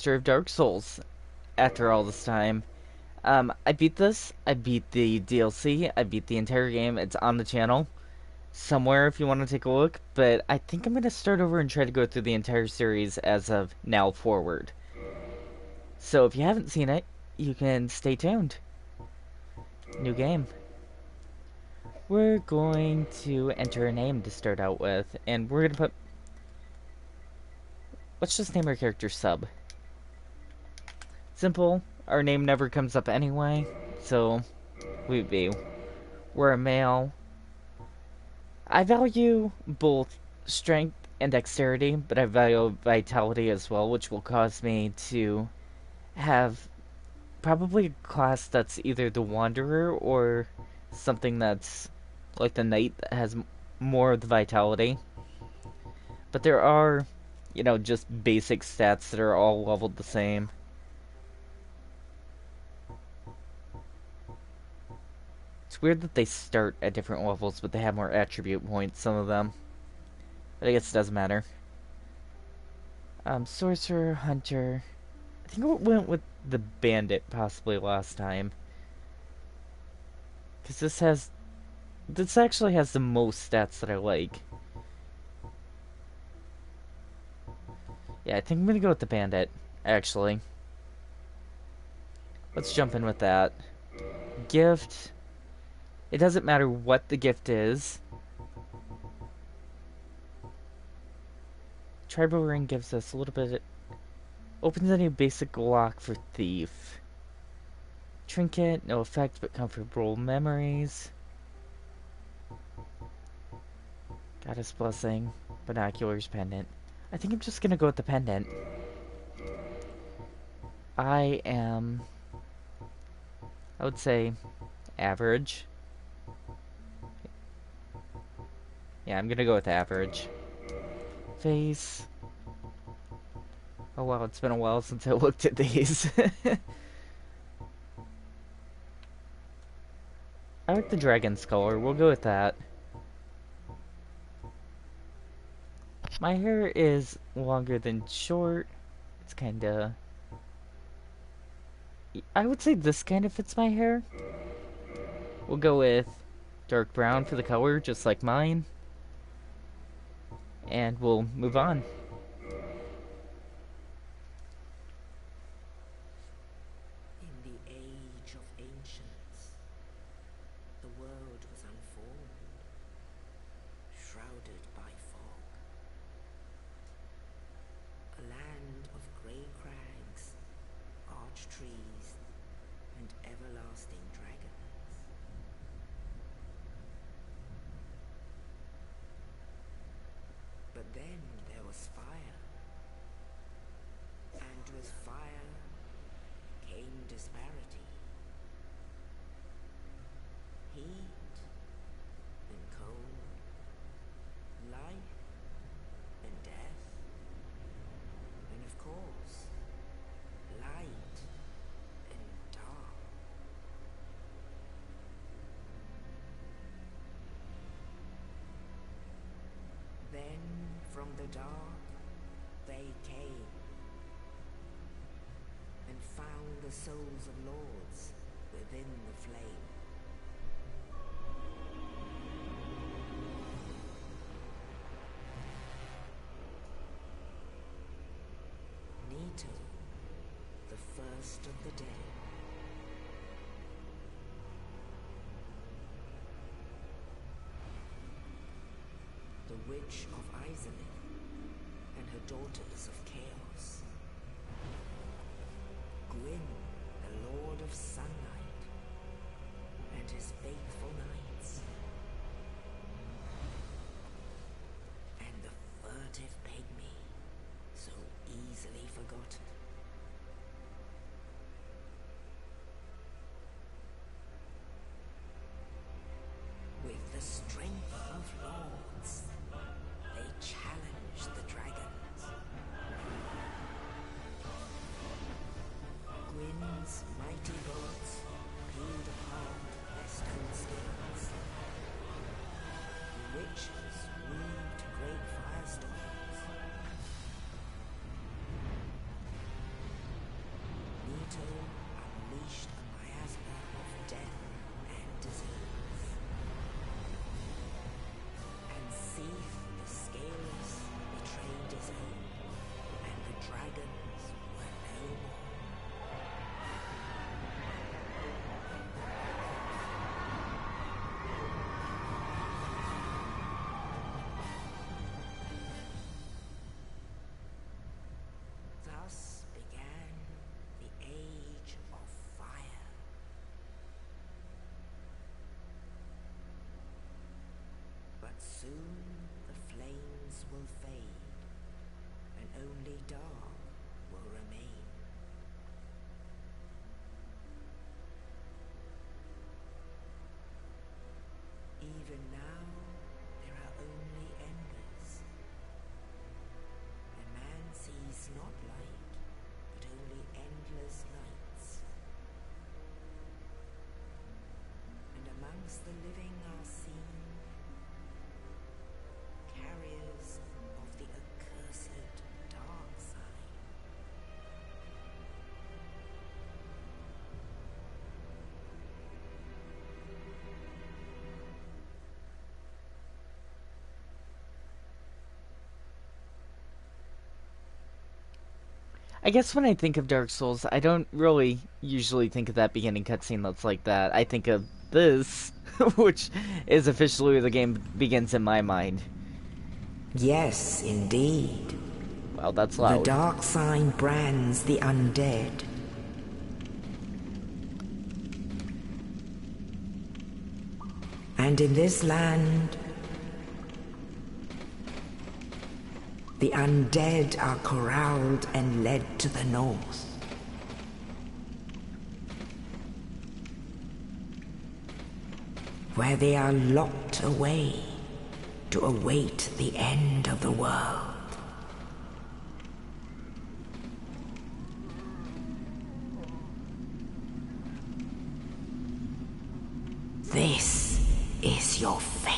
of Dark Souls after all this time. I beat this. I beat the DLC. I beat the entire game. It's on the channel somewhere if you want to take a look. But I think I'm going to start over and try to go through the entire series as of now forward. So if you haven't seen it, you can stay tuned. New game. We're going to enter a name to start out with. And we're going to put... Let's just name our character Sub. Simple. Our name never comes up anyway. So, we're a male. I value both strength and dexterity, but I value vitality as well, which will cause me to have probably a class that's either the Wanderer or something that's like the Knight that has more of the vitality. But there are, just basic stats that are all leveled the same. It's weird that they start at different levels, but they have more attribute points, some of them. But I guess it doesn't matter. Sorcerer Hunter. I think we went with the Bandit possibly last time. Because this actually has the most stats that I like. Yeah, I think I'm gonna go with the Bandit, actually. Let's jump in with that. Gift. It doesn't matter what the gift is. Tribal Ring gives us a little bit... Opens any basic lock for Thief. Trinket, no effect but comfortable memories. Goddess Blessing. Binoculars, Pendant. I think I'm just gonna go with the Pendant. I would say, average. Yeah, I'm gonna go with average. Face. Oh wow, it's been a while since I looked at these. I like the dragon's color, we'll go with that. My hair is longer than short. It's kinda... I would say this kind of fits my hair. We'll go with dark brown for the color, just like mine. And we'll move on. In the age of ancients, the world was unformed, shrouded by fog. A land of grey crags, arch trees, and everlasting dragons. But then there was fire, and with fire came disparity. Heat and cold, life and death, and of course, light and dark. Then from the dark they came and found the souls of lords within the flame. Nito, the first of the dead. The Witch of Izalith and her daughters of chaos. Gwyn, the Lord of Sunlight, and his faithful knights. And the furtive pygmy, so easily forgotten. With the strength of lords, they challenged the dragons. Soon the flames will fade, and only dark will remain. Even now, there are only embers, and man sees not light, but only endless nights. And amongst the living are seen carriers of the accursed dark side. I guess when I think of Dark Souls, I don't really usually think of that beginning cutscene that's like that. I think of this, which is officially where the game begins in my mind. Yes, indeed. Wow, that's The loud. dark sign brands the undead. And in this land, the undead are corralled and led to the north. Where they are locked away to await the end of the world. This is your fate.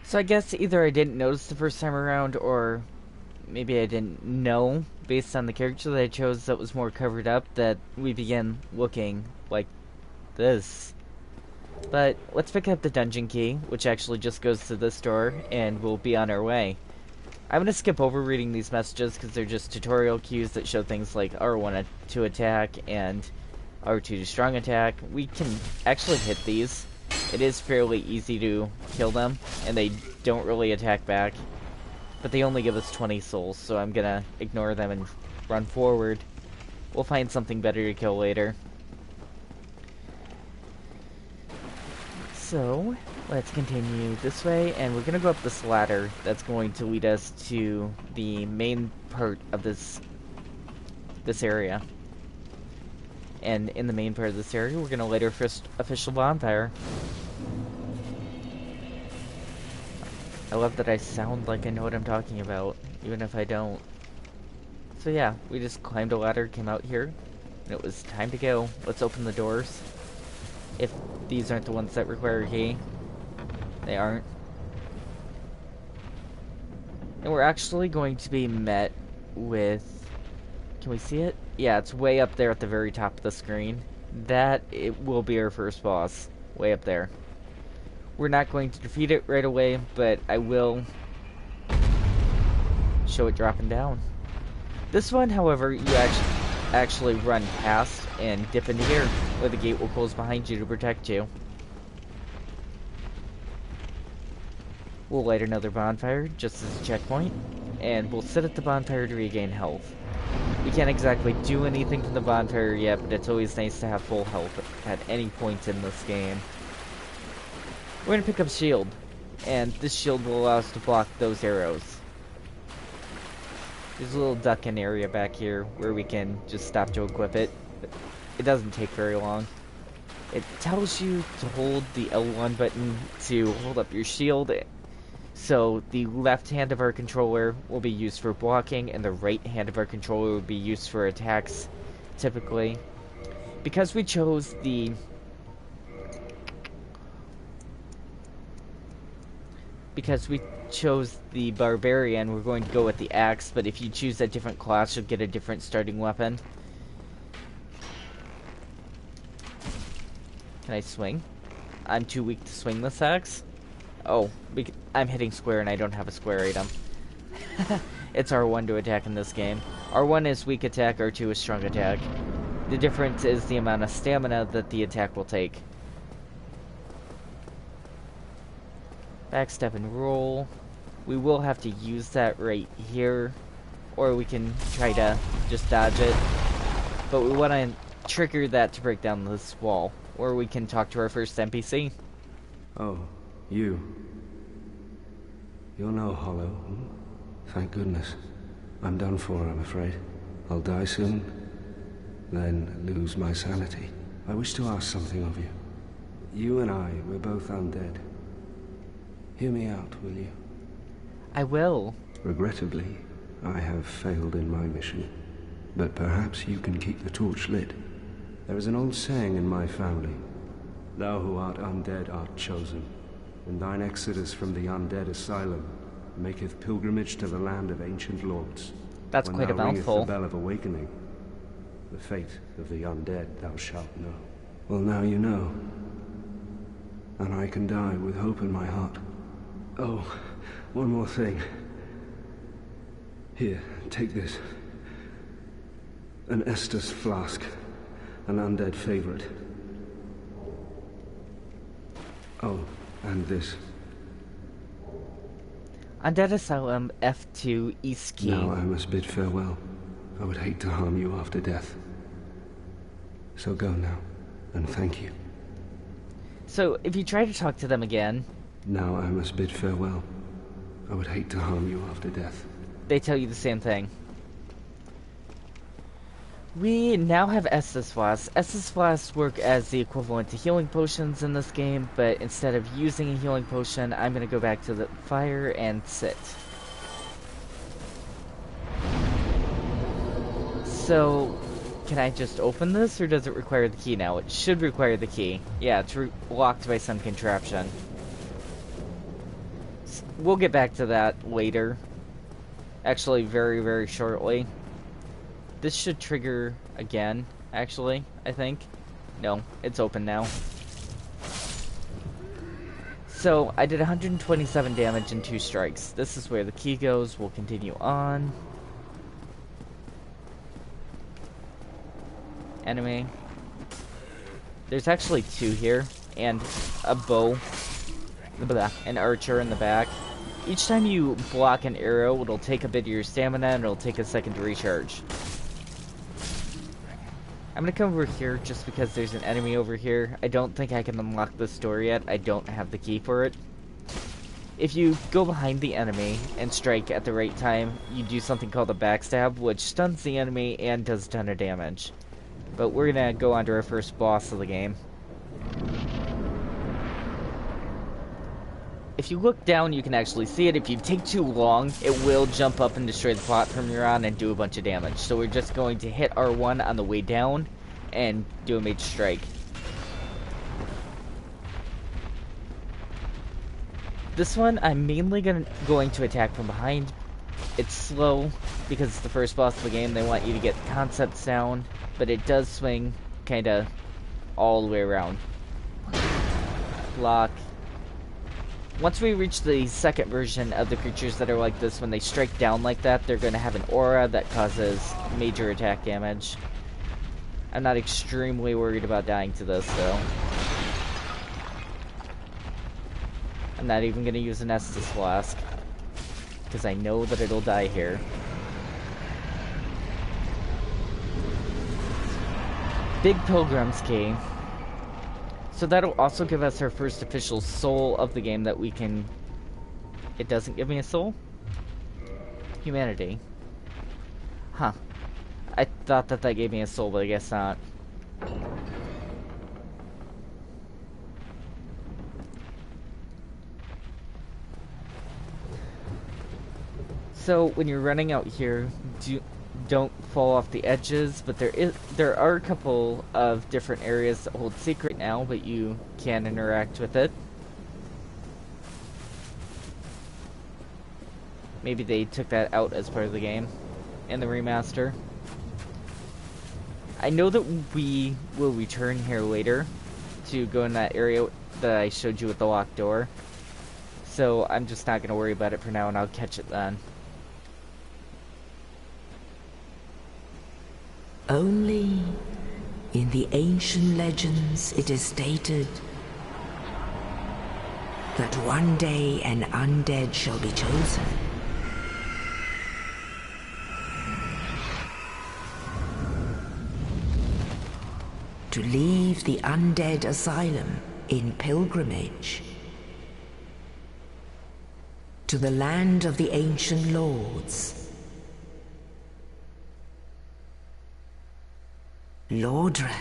So I guess either I didn't notice the first time around, or maybe I didn't know, based on the character that I chose that was more covered up, that we begin looking like this. But let's pick up the dungeon key, which actually just goes to this door, and we'll be on our way. I'm going to skip over reading these messages because they're just tutorial cues that show things like R1 to attack and R2 to strong attack. We can actually hit these. It is fairly easy to kill them, and they don't really attack back. But they only give us 20 souls, so I'm gonna ignore them and run forward. We'll find something better to kill later. So, let's continue this way, and we're gonna go up this ladder that's going to lead us to the main part of this area. And in the main part of this area, we're gonna light our first official bonfire. I love that I sound like I know what I'm talking about, even if I don't. So yeah, we just climbed a ladder, came out here, and it was time to go. Let's open the doors. If these aren't the ones that require a key. They aren't. And we're actually going to be met with... Can we see it? Yeah, it's way up there at the very top of the screen. That it will be our first boss. Way up there. We're not going to defeat it right away, but I will show it dropping down. This one, however, you actually run past and dip into here, where the gate will close behind you to protect you. We'll light another bonfire, just as a checkpoint, and we'll sit at the bonfire to regain health. We can't exactly do anything from the bonfire yet, but it's always nice to have full health at any point in this game. We're going to pick up shield, and this shield will allow us to block those arrows. There's a little duck-in area back here where we can just stop to equip it. It doesn't take very long. It tells you to hold the L1 button to hold up your shield. So the left hand of our controller will be used for blocking, and the right hand of our controller will be used for attacks, typically. Because we chose because we chose the barbarian, we're going to go with the axe, but if you choose a different class, you'll get a different starting weapon. Can I swing? I'm too weak to swing this axe. Oh, I'm hitting square and I don't have a square item. It's R1 to attack in this game. R1 is weak attack, R2 is strong attack. The difference is the amount of stamina that the attack will take. Backstep and roll. We will have to use that right here, or we can try to just dodge it. But we want to trigger that to break down this wall, or we can talk to our first NPC. Oh, you. You're no hollow. Thank goodness. I'm done for, I'm afraid. I'll die soon, then lose my sanity. I wish to ask something of you. You and I, we're both undead. Hear me out, will you? I will. Regrettably, I have failed in my mission. But perhaps you can keep the torch lit. There is an old saying in my family. Thou who art undead art chosen, and thine exodus from the undead asylum maketh pilgrimage to the land of ancient lords. That's quite a mouthful. When thou ringeth the bell of awakening, the fate of the undead thou shalt know. Well, now you know. And I can die with hope in my heart. Oh, one more thing. Here, take this. An Estus Flask. An undead favorite. Oh, and this. Undead Asylum F2 East Key. Now I must bid farewell. I would hate to harm you after death. So go now, and thank you. So, if you try to talk to them again... Now I must bid farewell. I would hate to harm you after death. They tell you the same thing. We now have Estus Flask. Estus Flasks work as the equivalent to healing potions in this game, but instead of using a healing potion, I'm going to go back to the fire and sit. So, can I just open this, or does it require the key now? It should require the key. Yeah, it's locked by some contraption. We'll get back to that later. Actually, very, very shortly. This should trigger again, actually, I think. No, it's open now. So, I did 127 damage in 2 strikes. This is where the key goes. We'll continue on. Enemy. There's actually 2 here, and a bow. An archer in the back. Each time you block an arrow, it'll take a bit of your stamina, and it'll take a second to recharge. I'm gonna come over here just because there's an enemy over here. I don't think I can unlock this door yet. I don't have the key for it. If you go behind the enemy and strike at the right time, you do something called a backstab, which stuns the enemy and does a ton of damage. But we're gonna go on to our first boss of the game. If you look down, you can actually see it. If you take too long, it will jump up and destroy the platform you're on and do a bunch of damage. So we're just going to hit R1 on the way down and do a mage strike. This one, I'm mainly going to attack from behind. It's slow because it's the first boss of the game. They want you to get concepts down, but it does swing kind of all the way around. Block. Once we reach the second version of the creatures that are like this, when they strike down like that, they're going to have an aura that causes major attack damage. I'm not extremely worried about dying to this, though. I'm not even going to use an Estus Flask, because I know that it'll die here. Big Pilgrim's Key. So that'll also give us our first official soul of the game that we can... It doesn't give me a soul? Humanity. Huh. I thought that gave me a soul, but I guess not. So when you're running out here, don't fall off the edges, but there are a couple of different areas that hold secret now, but you can interact with it. Maybe they took that out as part of the game in the remaster. I know that we will return here later to go in that area that I showed you with the locked door. So I'm just not going to worry about it for now, and I'll catch it then. Only in the ancient legends it is stated that one day an undead shall be chosen. To leave the undead asylum in pilgrimage to the land of the ancient lords. Lordran.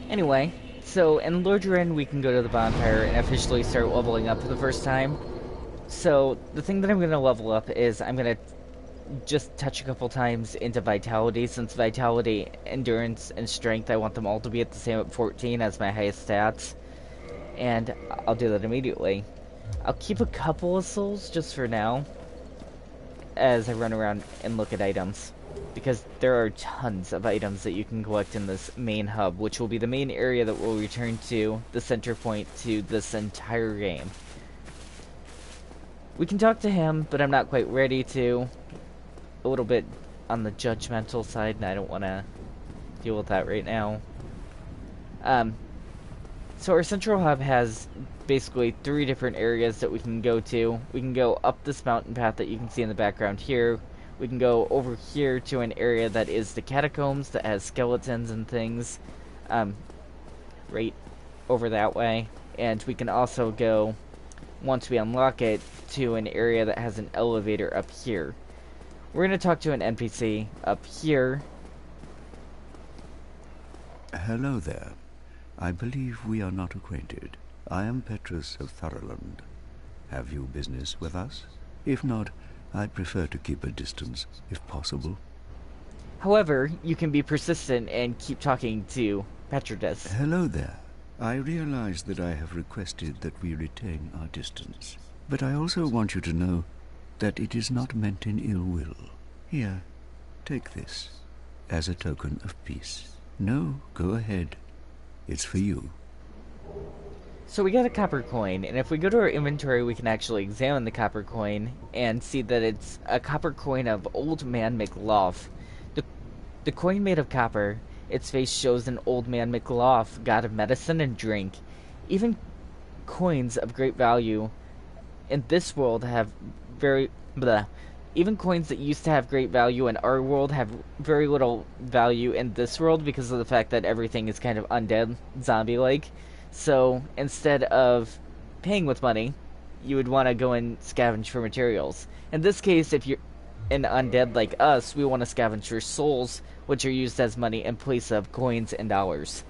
Anyway, so in Lordran we can go to the bonfire and officially start leveling up for the first time. So the thing that I'm going to level up is I'm going to just touch a couple times into Vitality, since Vitality, Endurance, and Strength, I want them all to be at the same at 14 as my highest stats. And I'll do that immediately. I'll keep a couple of souls just for now as I run around and look at items, because there are tons of items that you can collect in this main hub, which will be the main area that will return to the center point to this entire game. We can talk to him, but I'm not quite ready to. A little bit on the judgmental side, and I don't want to deal with that right now. So our central hub has basically 3 different areas that we can go to. We can go up this mountain path that you can see in the background here. We can go over here to an area that is the catacombs that has skeletons and things, right over that way. And we can also go, once we unlock it, to an area that has an elevator up here. We're going to talk to an NPC up here. Hello there. I believe we are not acquainted. I am Petrus of Thoroland. Have you business with us? If not, I prefer to keep a distance, if possible. However, you can be persistent and keep talking to Petrus. Hello there. I realize that I have requested that we retain our distance. But I also want you to know that it is not meant in ill will. Here, take this, as a token of peace. No, go ahead. It's for you. So we got a copper coin, and if we go to our inventory, we can actually examine the copper coin and see that it's a copper coin of Old Man McLough. The coin made of copper, its face shows an Old Man McLough, god of medicine and drink. Even coins of great value in this world have even coins that used to have great value in our world have very little value in this world because of the fact that everything is kind of undead, zombie-like. So instead of paying with money, you would want to go and scavenge for materials. In this case, if you're an undead like us, we want to scavenge for souls, which are used as money in place of coins and dollars.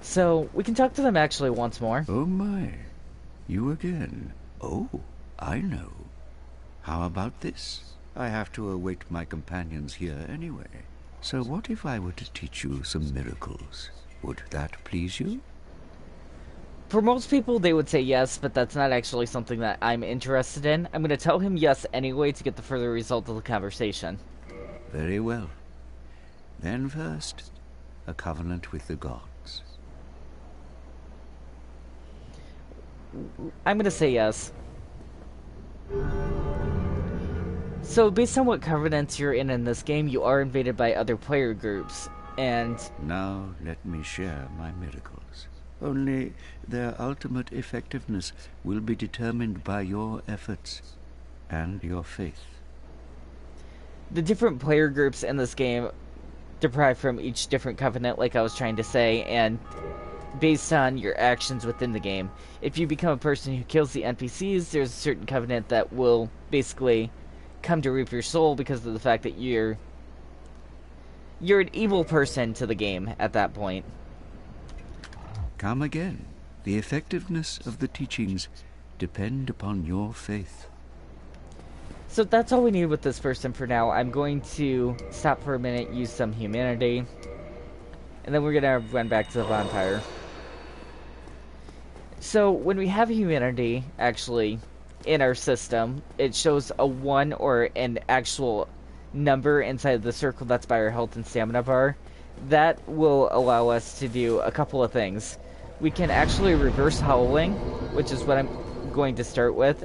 So we can talk to them actually once more. Oh my, you again. Oh, I know. How about this? I have to await my companions here anyway. So what if I were to teach you some miracles? Would that please you? For most people, they would say yes, but that's not actually something that I'm interested in. I'm going to tell him yes anyway to get the further result of the conversation. Very well. Then first, a covenant with the gods. I'm going to say yes. So, based on what covenants you're in this game, you are invaded by other player groups, and... Now let me share my miracles. Only their ultimate effectiveness will be determined by your efforts and your faith. The different player groups in this game derive from each different covenant, like I was trying to say, and based on your actions within the game. If you become a person who kills the NPCs, there's a certain covenant that will basically come to reap your soul because of the fact that you're an evil person to the game at that point. Come again. The effectiveness of the teachings depend upon your faith. So that's all we need with this person for now. I'm going to stop for a minute, use some humanity, and then we're going to run back to the bonfire. So when we have humanity, actually, in our system, it shows a 1 or an actual number inside the circle that's by our health and stamina bar. That will allow us to do a couple of things. We can actually reverse Howling, which is what I'm going to start with,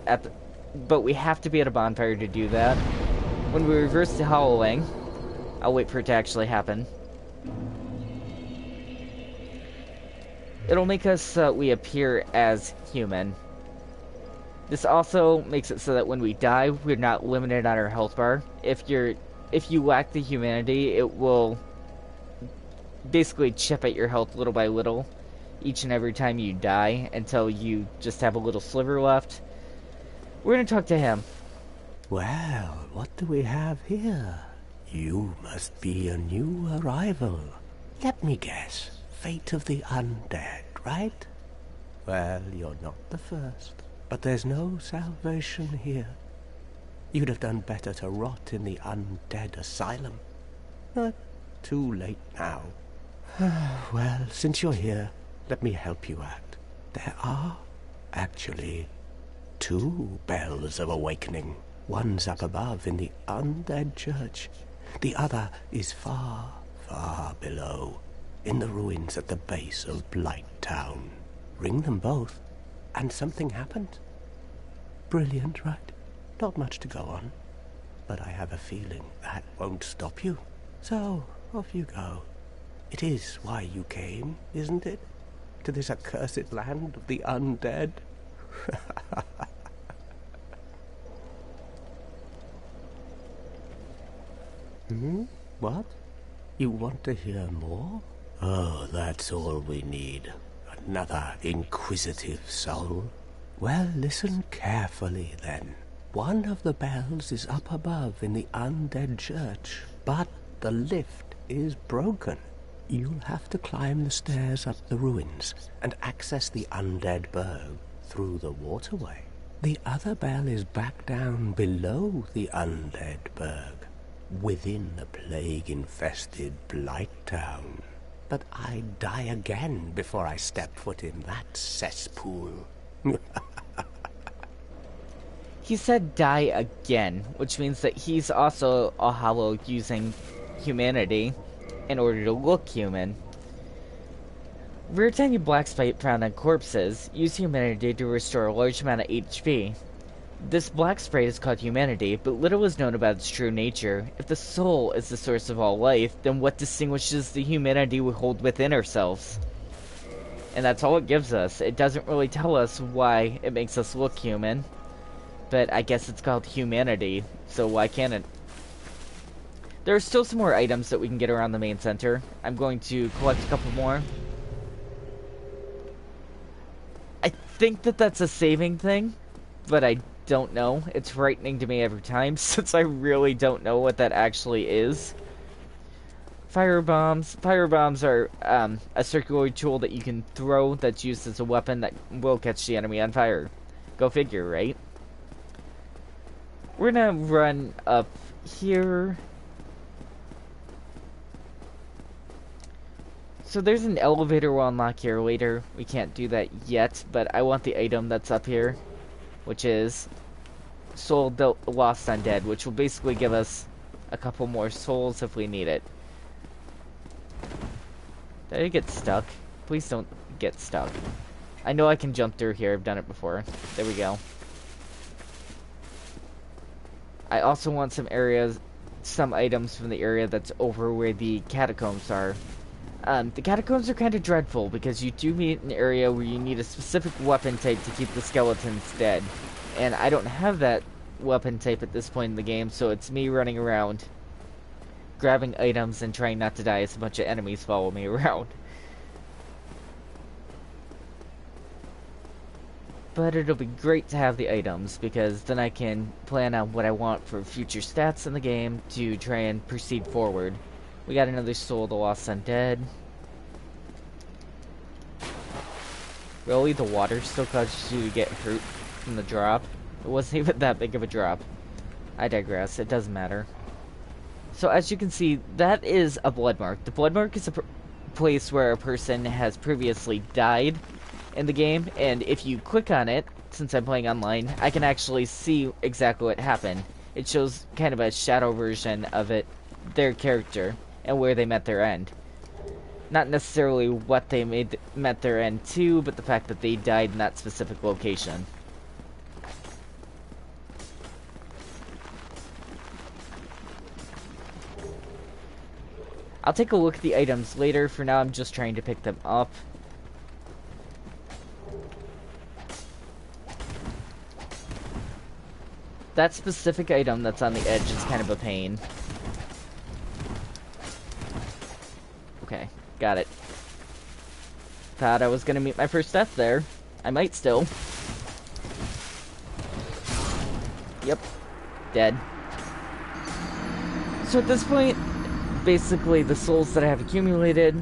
but we have to be at a bonfire to do that. When we reverse the Howling, I'll wait for it to actually happen. It'll make us we appear as human. This also makes it so that when we die, we're not limited on our health bar. If you lack the humanity, it will basically chip at your health little by little each and every time you die until you just have a little sliver left. We're gonna talk to him. Well, what do we have here? You must be a new arrival. Let me guess. Fate of the undead, right? Well, you're not the first. But there's no salvation here. You'd have done better to rot in the undead asylum. But too late now. Well, since you're here, let me help you out. There are, actually, 2 bells of awakening. One's up above in the undead church. The other is far, far below, in the ruins at the base of Blight Town. Ring them both, and something happened. Brilliant, right? Not much to go on. But I have a feeling that won't stop you. So, off you go. It is why you came, isn't it? To this accursed land of the undead? What? You want to hear more? Oh, that's all we need. Another inquisitive soul. Well, listen carefully, then. One of the bells is up above in the undead church, but the lift is broken. You'll have to climb the stairs up the ruins and access the undead burg through the waterway. The other bell is back down below the undead burg, within the plague-infested Blight Town. But I'd die again before I step foot in that cesspool. He said die again, which means that he's also a hollow using humanity in order to look human. Rare tiny black spite found on corpses use humanity to restore a large amount of HP. This black sprite is called humanity, but little is known about its true nature. If the soul is the source of all life, then what distinguishes the humanity we hold within ourselves? And that's all it gives us. It doesn't really tell us why it makes us look human. But I guess it's called humanity, so why can't it? There are still some more items that we can get around the main center. I'm going to collect a couple more. I think that that's a saving thing, but I don't know. It's frightening to me every time, since I really don't know what that actually is. Fire bombs. Fire bombs are a circular tool that you can throw that's used as a weapon that will catch the enemy on fire. Go figure, right? We're gonna run up here. So there's an elevator we'll unlock here later. We can't do that yet, but I want the item that's up here, which is Soul Lost Undead, which will basically give us a couple more souls if we need it. Did I get stuck? Please don't get stuck. I know I can jump through here. I've done it before. There we go. I also want some items from the area that's over where the catacombs are. The catacombs are kind of dreadful because you do meet an area where you need a specific weapon type to keep the skeletons dead. And I don't have that weapon type at this point in the game, so it's me running around, grabbing items and trying not to die as a bunch of enemies follow me around. but it'll be great to have the items, because then I can plan on what I want for future stats in the game to try and proceed forward. We got another Soul of the Lost Undead. Really, the water still causes you to get hurt from the drop? It wasn't even that big of a drop. I digress, it doesn't matter. So as you can see, that is a blood mark. The blood mark is a place where a person has previously died in the game, and if you click on it, since I'm playing online, I can actually see exactly what happened. It shows kind of a shadow version of it, their character, and where they met their end. Not necessarily what they met their end to, but the fact that they died in that specific location. I'll take a look at the items later. For now, I'm just trying to pick them up. That specific item that's on the edge is kind of a pain. Okay, got it. Thought I was gonna meet my first death there. I might still. Yep, dead. So at this point, basically the souls that I have accumulated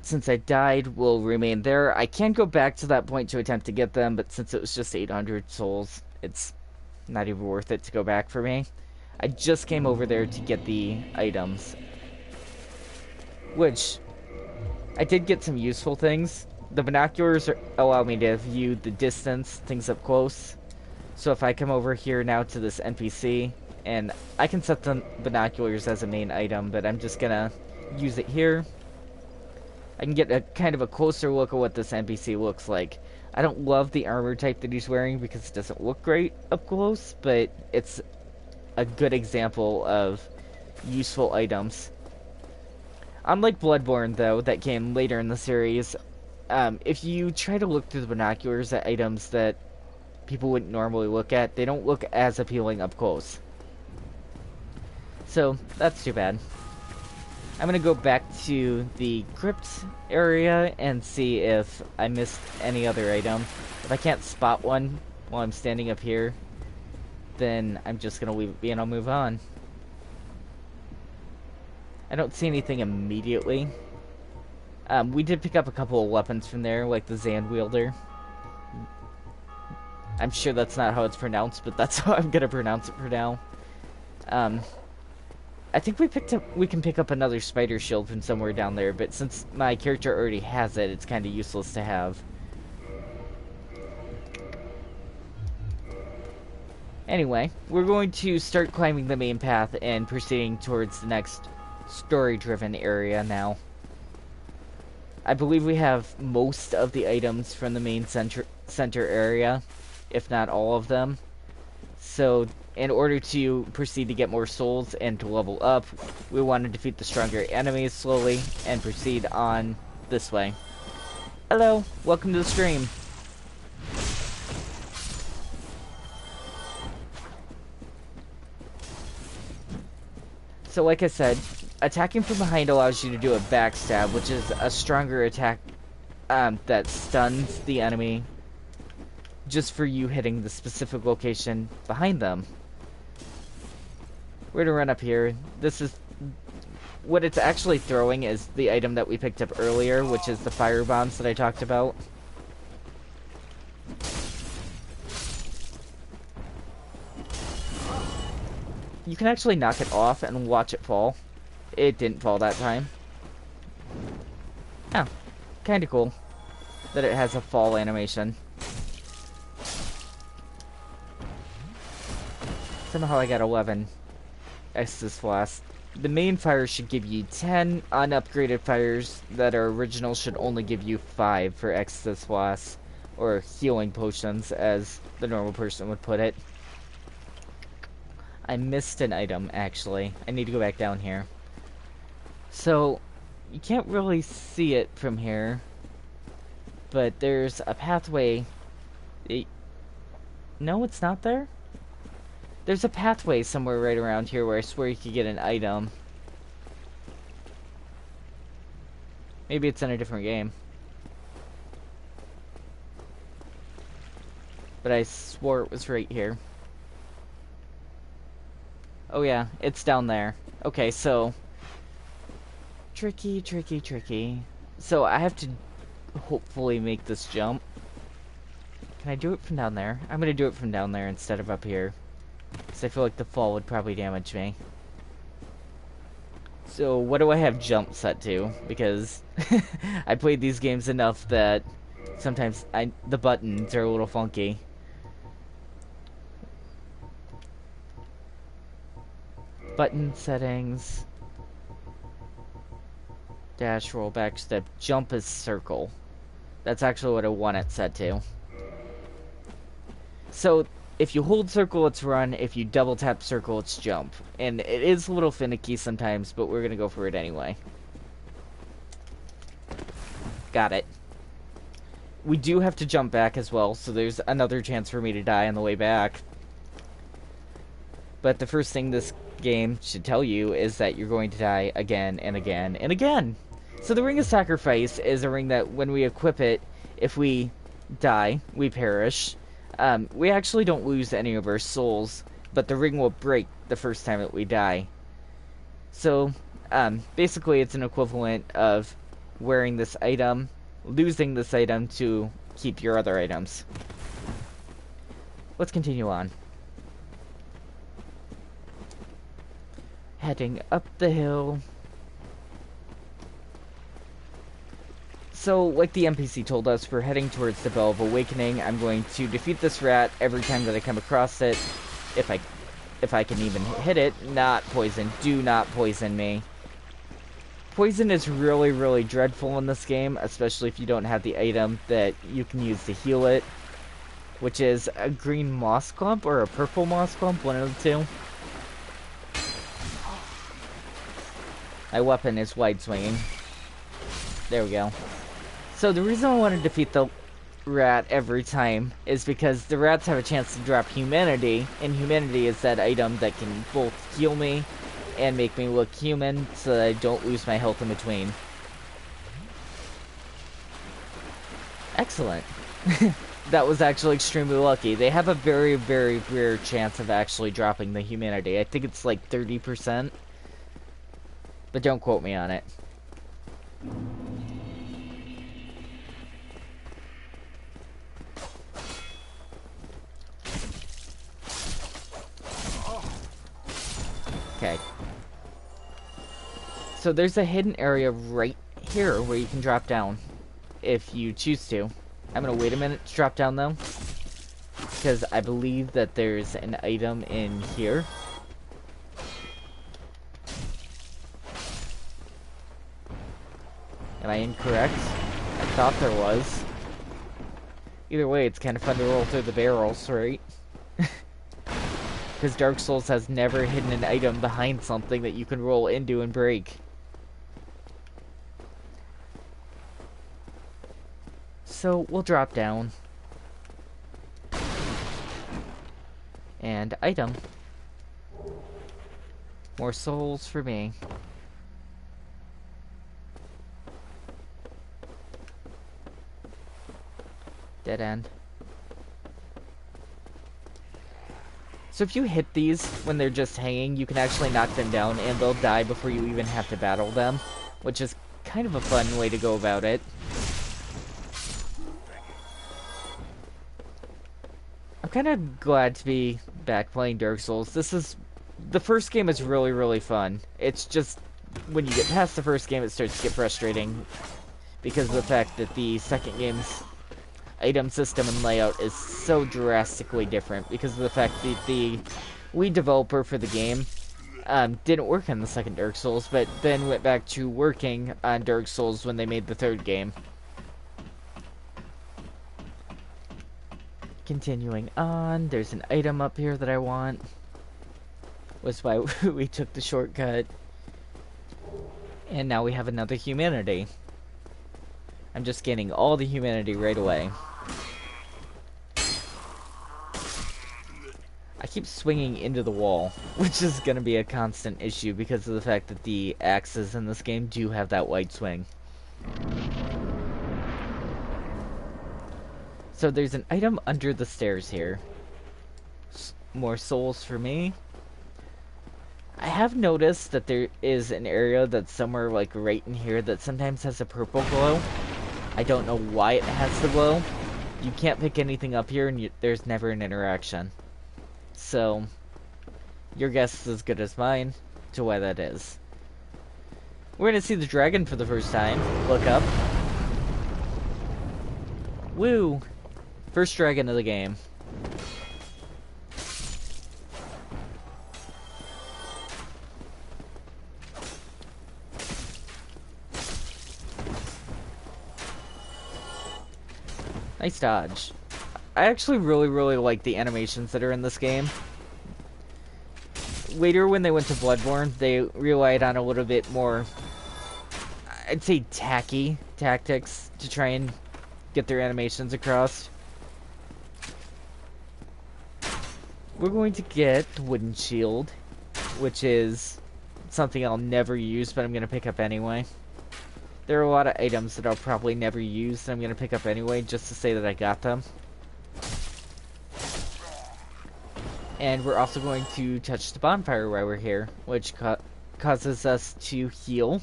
since I died will remain there. I can go back to that point to attempt to get them, but since it was just 800 souls, it's not even worth it to go back for me. I just came over there to get the items, which I did get some useful things. The binoculars allow me to view the distance, things up close. So if I come over here now to this NPC, and I can set the binoculars as a main item, but I'm just gonna use it here. I can get a kind of a closer look at what this NPC looks like. I don't love the armor type that he's wearing because it doesn't look great up close, but it's a good example of useful items. Unlike Bloodborne, though, that came later in the series, if you try to look through the binoculars at items that people wouldn't normally look at, they don't look as appealing up close. So, that's too bad. I'm gonna go back to the crypt area and see if I missed any other item. If I can't spot one while I'm standing up here, then I'm just gonna leave it be and I'll move on. I don't see anything immediately. We did pick up a couple of weapons from there, like the Zand Wielder. I'm sure that's not how it's pronounced, but that's how I'm gonna pronounce it for now. I think we can pick up another spider shield from somewhere down there, but since my character already has it, it's kind of useless to have. Anyway, we're going to start climbing the main path and proceeding towards the next story-driven area now. I believe we have most of the items from the main center area, if not all of them. So, in order to proceed to get more souls and to level up, we want to defeat the stronger enemies slowly and proceed on this way. Hello, welcome to the stream. So like I said, attacking from behind allows you to do a backstab, which is a stronger attack that stuns the enemy just for you hitting the specific location behind them. We're gonna run up here. This is what it's actually throwing is the item that we picked up earlier, which is the fire bombs that I talked about. You can actually knock it off and watch it fall. It didn't fall that time. Oh, kinda cool that it has a fall animation. Somehow I got 11 Estus Flask. The main fire should give you 10. Unupgraded fires that are original should only give you 5 for Estus Flask, or healing potions, as the normal person would put it. I missed an item, actually. I need to go back down here. So, you can't really see it from here, but there's a pathway. No, it's not there? There's a pathway somewhere right around here where I swear you could get an item. Maybe it's in a different game. but I swore it was right here. Oh yeah, it's down there. Okay, so... Tricky, tricky, tricky. So I have to hopefully make this jump. Can I do it from down there? I'm gonna do it from down there instead of up here, because I feel like the fall would probably damage me. So what do I have jump set to? Because I played these games enough that sometimes the buttons are a little funky. Button settings. Dash, roll, back step. Jump is circle. That's actually what I want it set to. So if you hold circle, it's run. If you double tap circle, it's jump. And it is a little finicky sometimes, but we're going to go for it anyway. Got it. We do have to jump back as well, so there's another chance for me to die on the way back. But the first thing this game should tell you is that you're going to die again and again and again. So the Ring of Sacrifice is a ring that when we equip it, if we die, we perish. We actually don't lose any of our souls, but the ring will break the first time that we die. So, basically it's an equivalent of wearing this item, losing this item to keep your other items. Let's continue on. Heading up the hill. So, like the NPC told us, we're heading towards the Bell of Awakening. I'm going to defeat this rat every time that I come across it. If I can even hit it. Not poison. Do not poison me. Poison is really, really dreadful in this game, especially if you don't have the item that you can use to heal it, which is a green moss clump or a purple moss clump, one of the two. My weapon is wide swinging. There we go. So the reason I want to defeat the rat every time is because the rats have a chance to drop humanity, and humanity is that item that can both heal me and make me look human so that I don't lose my health in between. Excellent. That was actually extremely lucky. They have a very, very rare chance of actually dropping the humanity. I think it's like 30%. But don't quote me on it. Okay. So there's a hidden area right here where you can drop down if you choose to. I'm gonna wait a minute to drop down though, because I believe that there's an item in here. Am I incorrect? I thought there was. Either way, it's kind of fun to roll through the barrels, right? Because Dark Souls has never hidden an item behind something that you can roll into and break. So, we'll drop down. And item. More souls for me. Dead end. So if you hit these when they're just hanging, you can actually knock them down and they'll die before you even have to battle them, which is kind of a fun way to go about it. I'm kind of glad to be back playing Dark Souls. The first game is really, really fun. It's just, when you get past the first game, it starts to get frustrating because of the fact that the second game's item system and layout is so drastically different because of the fact that the lead developer for the game didn't work on the second Dark Souls, but then went back to working on Dark Souls when they made the third game. Continuing on, there's an item up here that I want. Was why we took the shortcut. And now we have another humanity. I'm just getting all the humanity right away. I keep swinging into the wall, which is going to be a constant issue because of the fact that the axes in this game do have that wide swing. So there's an item under the stairs here. More souls for me. I have noticed that there is an area that's somewhere like right in here that sometimes has a purple glow. I don't know why it has the glow. You can't pick anything up here and there's never an interaction. So, your guess is as good as mine to why that is. We're gonna see the dragon for the first time. Look up. Woo! First dragon of the game. Nice dodge. I actually really like the animations that are in this game. Later when they went to Bloodborne, they relied on a little bit more, I'd say, tacky tactics to try and get their animations across. We're going to get the wooden shield, which is something I'll never use, but I'm going to pick up anyway. There are a lot of items that I'll probably never use that I'm going to pick up anyway, just to say that I got them. And we're also going to touch the bonfire while we're here, which causes us to heal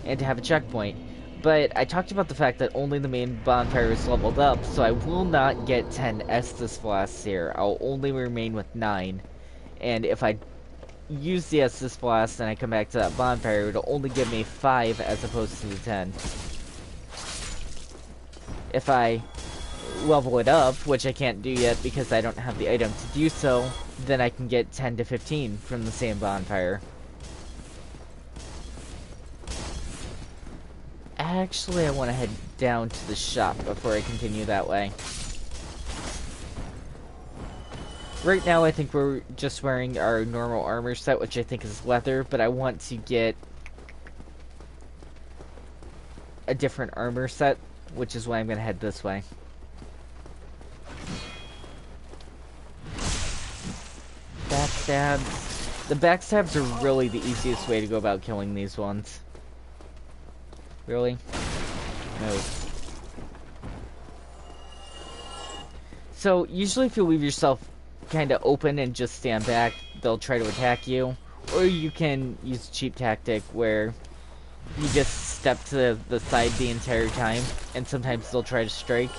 and to have a checkpoint. But I talked about the fact that only the main bonfire is leveled up, so I will not get 10 Estus Flasks here. I'll only remain with 9. And if I use the Estus Flask and I come back to that bonfire, it'll only give me 5 as opposed to the 10. If I level it up, which I can't do yet because I don't have the item to do so, then I can get 10 to 15 from the same bonfire. Actually, I want to head down to the shop before I continue that way. Right now, I think we're just wearing our normal armor set, which I think is leather, but I want to get a different armor set, which is why I'm going to head this way. Backstabs. The backstabs are really the easiest way to go about killing these ones. Really? No. So, usually if you leave yourself kind of open and just stand back, they'll try to attack you. Or you can use a cheap tactic where you just step to the side the entire time, and sometimes they'll try to strike.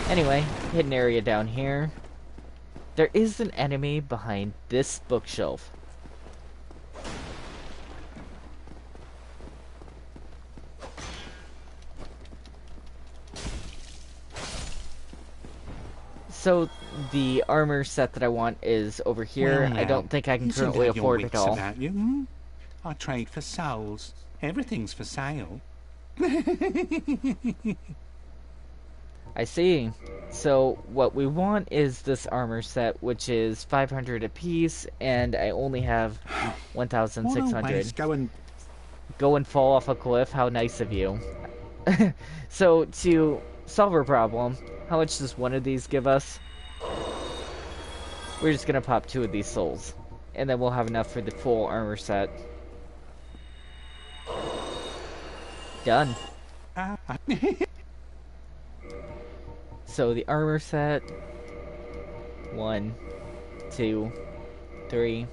Anyway, hidden area down here. There is an enemy behind this bookshelf. So, the armor set that I want is over here. Well, I don't think I can you seem to currently have your afford it wits all. about you, hmm? I trade for souls. Everything's for sale. I see. So, what we want is this armor set, which is 500 apiece, and I only have 1,600. Always Go and fall off a cliff, how nice of you. So, to solve our problem, how much does one of these give us? We're just gonna pop 2 of these souls, and then we'll have enough for the full armor set. Done. So the armor set, 1, 2, 3.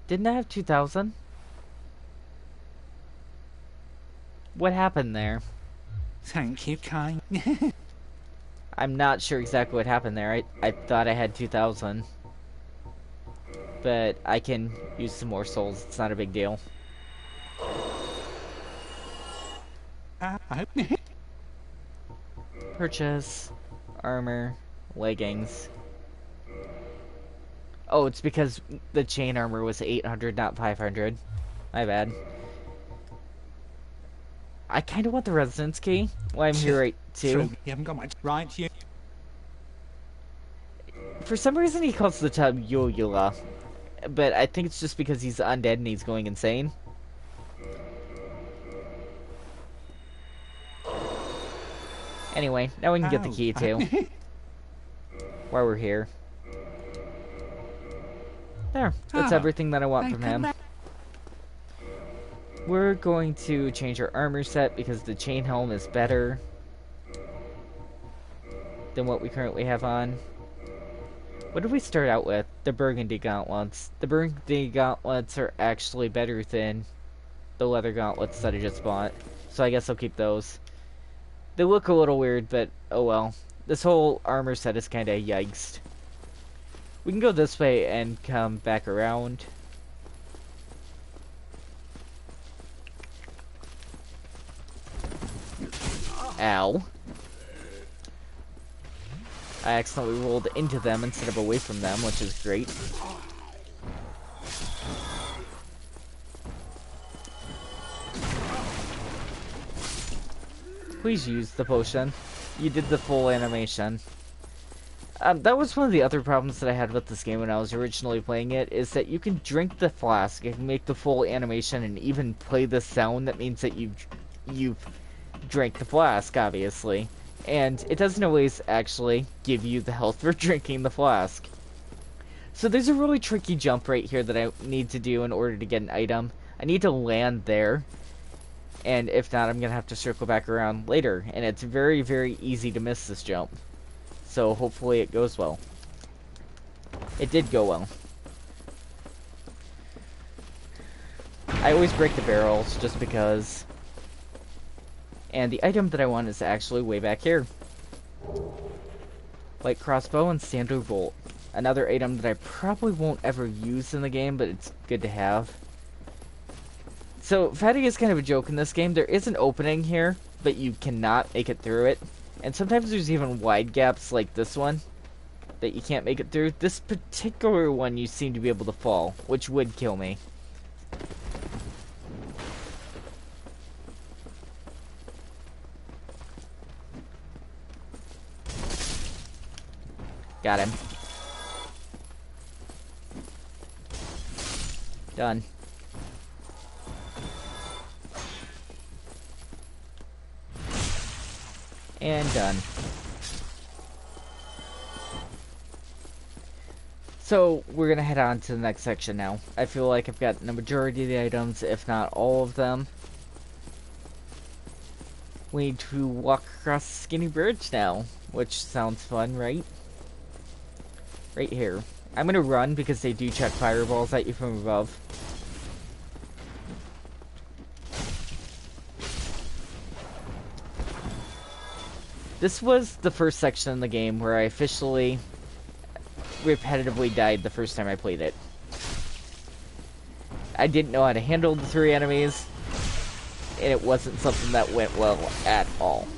Didn't I have 2,000? What happened there? Thank you, kind. I'm not sure exactly what happened there. I thought I had 2,000. But I can use some more souls. It's not a big deal. Purchase. Armor. Leggings. Oh, it's because the chain armor was 800, not 500. My bad. I kind of want the residence key. Well, I'm here right too. True. You haven't got much right, you. For some reason, he calls the tub Yula, but I think it's just because he's undead and he's going insane. Anyway, now we can get the key too. While we're here. There, that's everything that I want from him. We're going to change our armor set because the chain helm is better. than what we currently have on. What did we start out with? The Burgundy Gauntlets. The Burgundy Gauntlets are actually better than the leather gauntlets that I just bought, so I guess I'll keep those. They look a little weird, but oh well. This whole armor set is kinda yikes. We can go this way and come back around. Ow. I accidentally rolled into them instead of away from them, which is great. Please use the potion. You did the full animation. That was one of the other problems that I had with this game when I was originally playing it, is that you can drink the flask, you can make the full animation, and even play the sound that means that you've drank the flask, obviously. And it doesn't always actually give you the health for drinking the flask. So there's a really tricky jump right here that I need to do in order to get an item. I need to land there, and if not, I'm going to have to circle back around later. And it's very, very easy to miss this jump. So hopefully it goes well. It did go well. I always break the barrels just because. And the item that I want is actually way back here. Light crossbow and standard bolt. Another item that I probably won't ever use in the game, but it's good to have. So, fighting is kind of a joke in this game. There is an opening here, but you cannot make it through it. And sometimes there's even wide gaps like this one that you can't make it through. This particular one you seem to be able to fall, which would kill me. Got him. Done. And done. So, we're gonna head on to the next section now. I feel like I've got the majority of the items, if not all of them. We need to walk across the skinny bridge now, which sounds fun, right? Right here. I'm gonna run because they do chuck fireballs at you from above. This was the first section in the game where I officially repetitively died the first time I played it. I didn't know how to handle the 3 enemies, and it wasn't something that went well at all.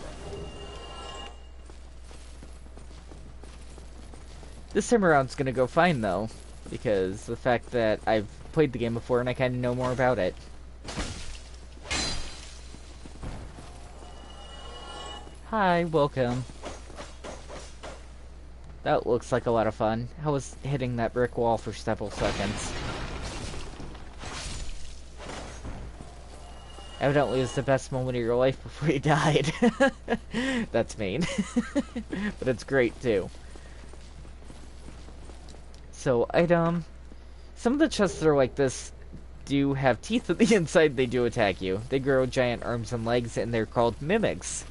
This time around it's gonna go fine though, because the fact that I've played the game before and I kinda know more about it. Hi, welcome. That looks like a lot of fun. I was hitting that brick wall for several seconds. Evidently it was the best moment of your life before you died. That's mean. But it's great too. So, item. Some of the chests that are like this do have teeth at the inside. They do attack you. They grow giant arms and legs, and they're called mimics.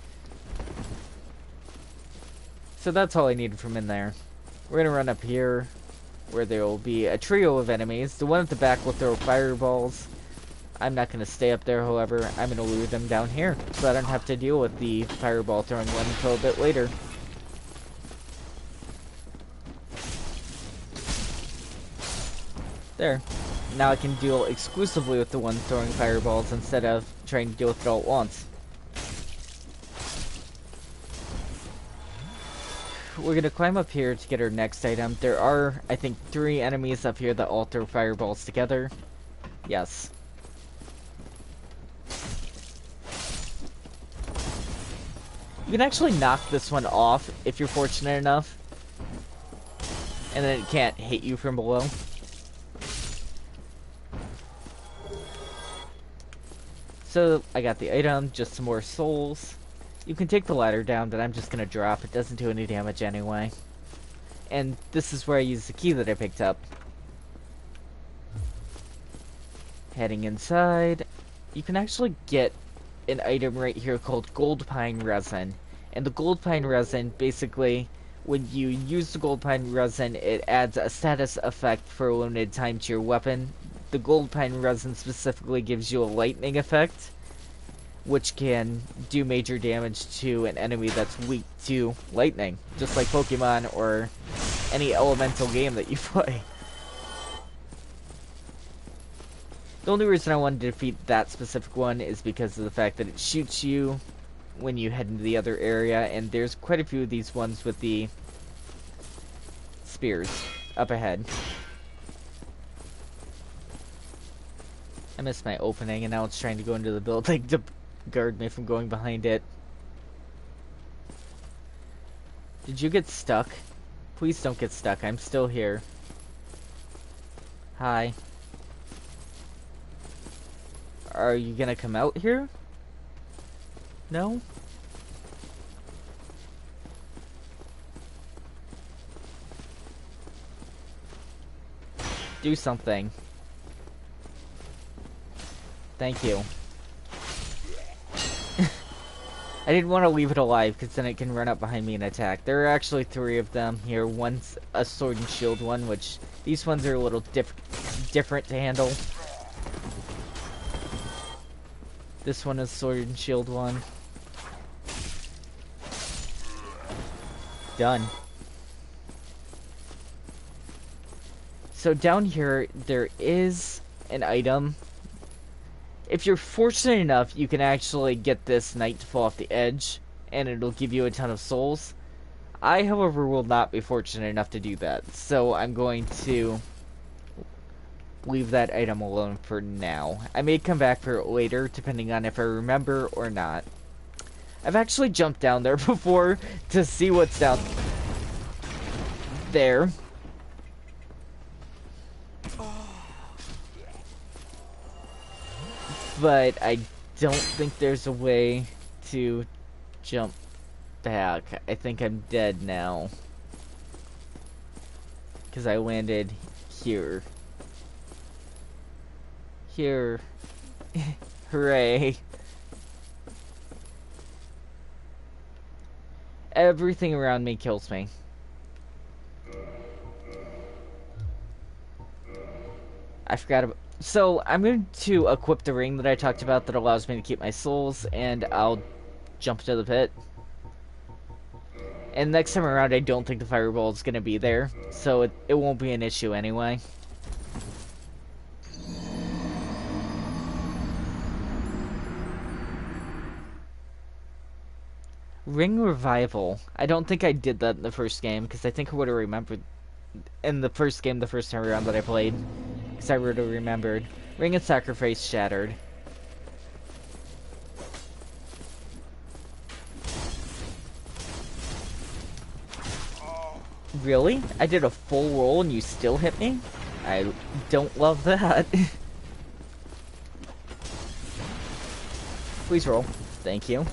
So that's all I needed from in there. We're gonna run up here, where there will be a trio of enemies. The one at the back will throw fireballs. I'm not gonna stay up there, however. I'm gonna lure them down here, so I don't have to deal with the fireball throwing one until a bit later. There. Now I can deal exclusively with the one throwing fireballs instead of trying to deal with it all at once. We're gonna climb up here to get our next item. There are, I think, 3 enemies up here that all throw fireballs together. Yes. You can actually knock this one off if you're fortunate enough. And then it can't hit you from below. So, I got the item, just some more souls. You can take the ladder down, but I'm just gonna drop. It doesn't do any damage anyway. And this is where I use the key that I picked up. Heading inside, you can actually get an item right here called Gold Pine Resin. And the gold pine resin, basically, when you use the gold pine resin, it adds a status effect for a limited time to your weapon. The gold pine resin specifically gives you a lightning effect, which can do major damage to an enemy that's weak to lightning, just like Pokemon or any elemental game that you play. The only reason I wanted to defeat that specific one is because of the fact that it shoots you when you head into the other area, and there's quite a few of these ones with the spears up ahead. I missed my opening, and now it's trying to go into the building to guard me from going behind it. Did you get stuck? Please don't get stuck. I'm still here. Hi. Are you gonna come out here? No? Do something. Thank you. I didn't want to leave it alive, because then it can run up behind me and attack. There are actually 3 of them here. One's a sword and shield one, which these ones are a little different to handle. This one is sword and shield one. Done. So down here, there is an item. If you're fortunate enough, you can actually get this knight to fall off the edge, and it'll give you a ton of souls. I, however, will not be fortunate enough to do that, so I'm going to leave that item alone for now. I may come back for it later, depending on if I remember or not. I've actually jumped down there before to see what's down there. But I don't think there's a way to jump back. I think I'm dead now. Because I landed here. Here. Hooray. Everything around me kills me. I forgot about... So, I'm going to equip the ring that I talked about that allows me to keep my souls, and I'll jump to the pit. And next time around, I don't think the fireball is going to be there, so it won't be an issue anyway. Ring Revival. I don't think I did that in the first game, because I think I would have remembered in the first game the first time around that I played. Because I would have remembered. Ring of Sacrifice Shattered. Really? I did a full roll and you still hit me? I don't love that. Please roll. Thank you.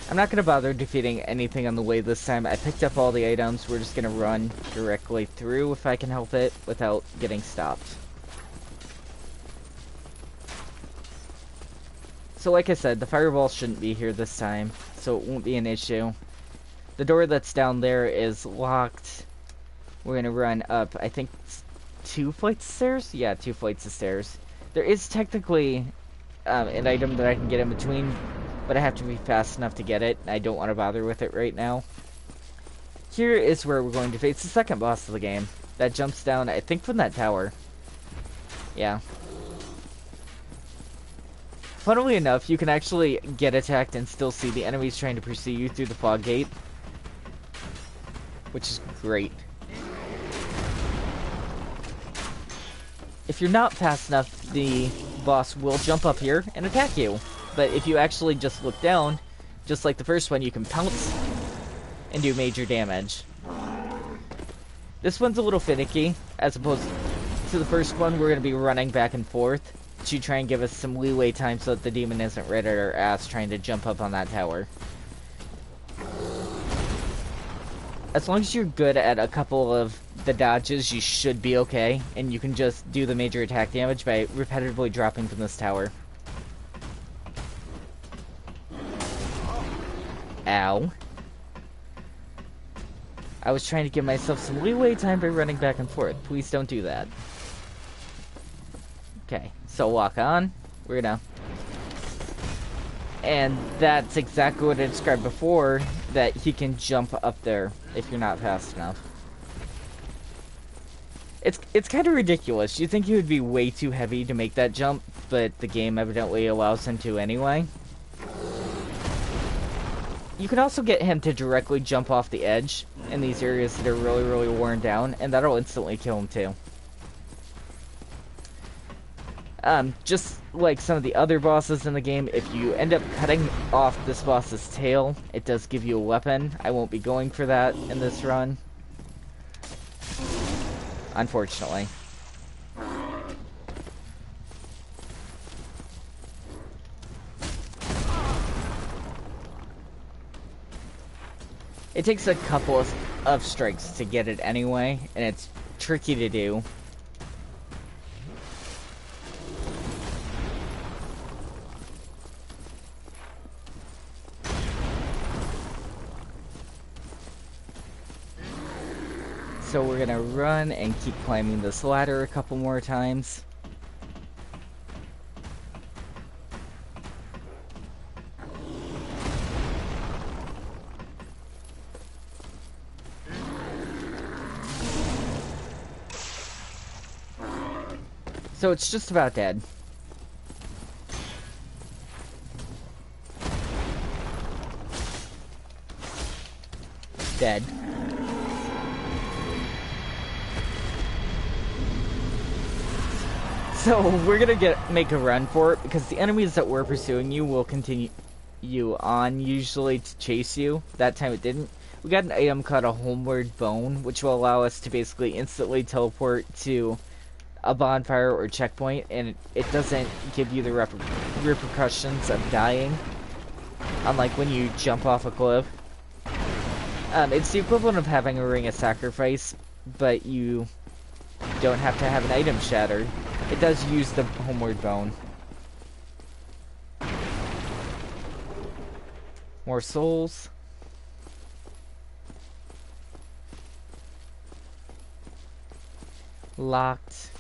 I'm not going to bother defeating anything on the way this time. I picked up all the items. We're just going to run directly through if I can help it without getting stopped. So like I said, the fireball shouldn't be here this time, so it won't be an issue. The door that's down there is locked. We're going to run up, I think, 2 flights of stairs? Yeah, 2 flights of stairs. There is technically an item that I can get in between, but I have to be fast enough to get it. I don't want to bother with it right now. Here is where we're going to face the second boss of the game. That jumps down, I think, from that tower. Yeah. Funnily enough, you can actually get attacked and still see the enemies trying to pursue you through the fog gate. Which is great. If you're not fast enough, the boss will jump up here and attack you. But if you actually just look down, just like the first one, you can pounce and do major damage. This one's a little finicky, as opposed to the first one. We're going to be running back and forth to try and give us some leeway time so that the demon isn't right at our ass trying to jump up on that tower. As long as you're good at a couple of the dodges, you should be okay, and you can just do the major attack damage by repetitively dropping from this tower. Ow. I was trying to give myself some leeway time by running back and forth. Please don't do that. Okay, so walk on. We're gonna... And that's exactly what I described before, that he can jump up there if you're not fast enough. It's kind of ridiculous. You'd think he would be way too heavy to make that jump, but the game evidently allows him to anyway. You can also get him to directly jump off the edge in these areas that are really, really worn down, and that'll instantly kill him too. Just like some of the other bosses in the game, if you end up cutting off this boss's tail, it does give you a weapon. I won't be going for that in this run, unfortunately. It takes a couple of strikes to get it anyway, and it's tricky to do. So we're gonna run and keep climbing this ladder a couple more times. So it's just about dead. Dead. So we're gonna make a run for it, because the enemies that were pursuing you will continue on usually to chase you. That time it didn't. We got an item called a Homeward Bone, which will allow us to basically instantly teleport to a bonfire or checkpoint, and it doesn't give you the repercussions of dying, unlike when you jump off a cliff. It's the equivalent of having a ring of sacrifice, but you don't have to have an item shattered. It does use the Homeward Bone. More souls. Locked.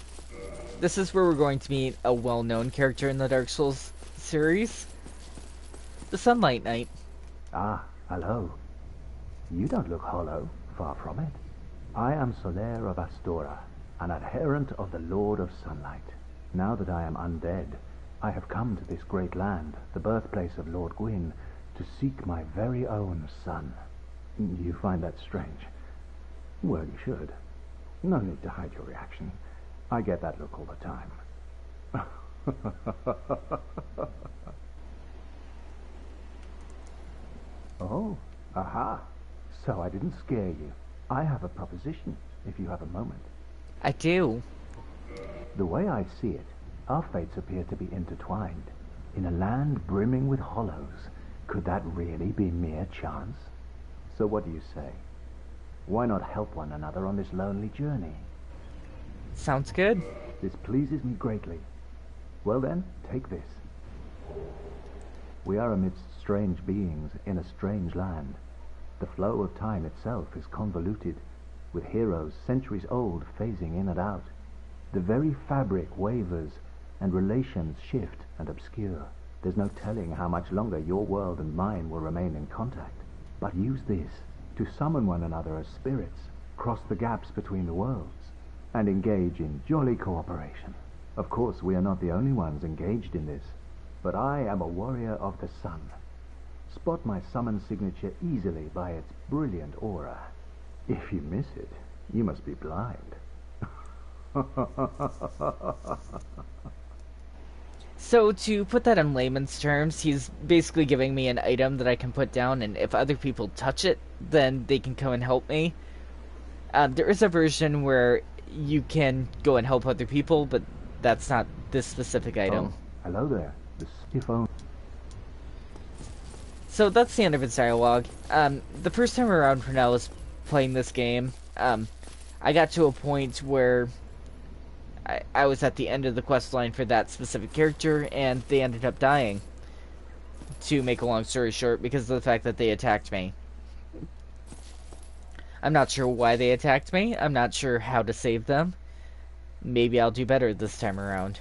This is where we're going to meet a well-known character in the Dark Souls series. The Sunlight Knight. Ah, hello. You don't look hollow, far from it. I am Solaire of Astora, an adherent of the Lord of Sunlight. Now that I am undead, I have come to this great land, the birthplace of Lord Gwyn, to seek my very own son. You find that strange? Well, you should. No need to hide your reaction. I get that look all the time. Oh, aha. So I didn't scare you. I have a proposition, if you have a moment. I do. The way I see it, our fates appear to be intertwined. In a land brimming with hollows, could that really be mere chance? So what do you say? Why not help one another on this lonely journey? Sounds good. This pleases me greatly. Well then, take this. We are amidst strange beings in a strange land. The flow of time itself is convoluted, with heroes centuries old phasing in and out. The very fabric wavers, and relations shift and obscure. There's no telling how much longer your world and mine will remain in contact. But use this to summon one another as spirits, cross the gaps between the worlds, and engage in jolly cooperation. Of course, we are not the only ones engaged in this, but I am a warrior of the sun. Spot my summon signature easily by its brilliant aura. If you miss it, you must be blind. So to put that in layman's terms, he's basically giving me an item that I can put down, and if other people touch it, then they can come and help me. There is a version where you can go and help other people, but that's not this specific item. Oh, hello there. If only... So that's the end of its dialogue. The first time around when I was playing this game, I got to a point where I was at the end of the quest line for that specific character, and they ended up dying to make a long story short, because of the fact that they attacked me. I'm not sure why they attacked me. I'm not sure how to save them. Maybe I'll do better this time around.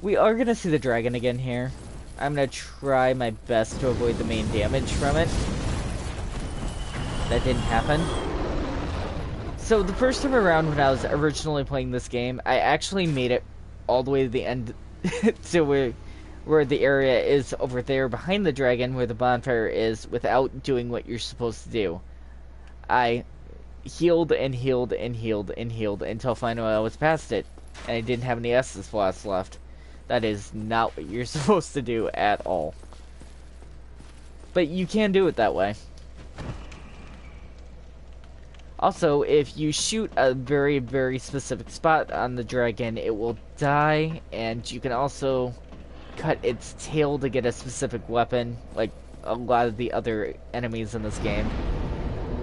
We are going to see the dragon again here. I'm going to try my best to avoid the main damage from it. That didn't happen. So the first time around when I was originally playing this game, I actually made it all the way to the end to where the area is over there behind the dragon where the bonfire is without doing what you're supposed to do. I healed and healed and healed and healed until finally I was past it and I didn't have any Estus Flask left. That is not what you're supposed to do at all. But you can do it that way. Also, if you shoot a very, very specific spot on the dragon, it will die, and you can also cut its tail to get a specific weapon, like a lot of the other enemies in this game.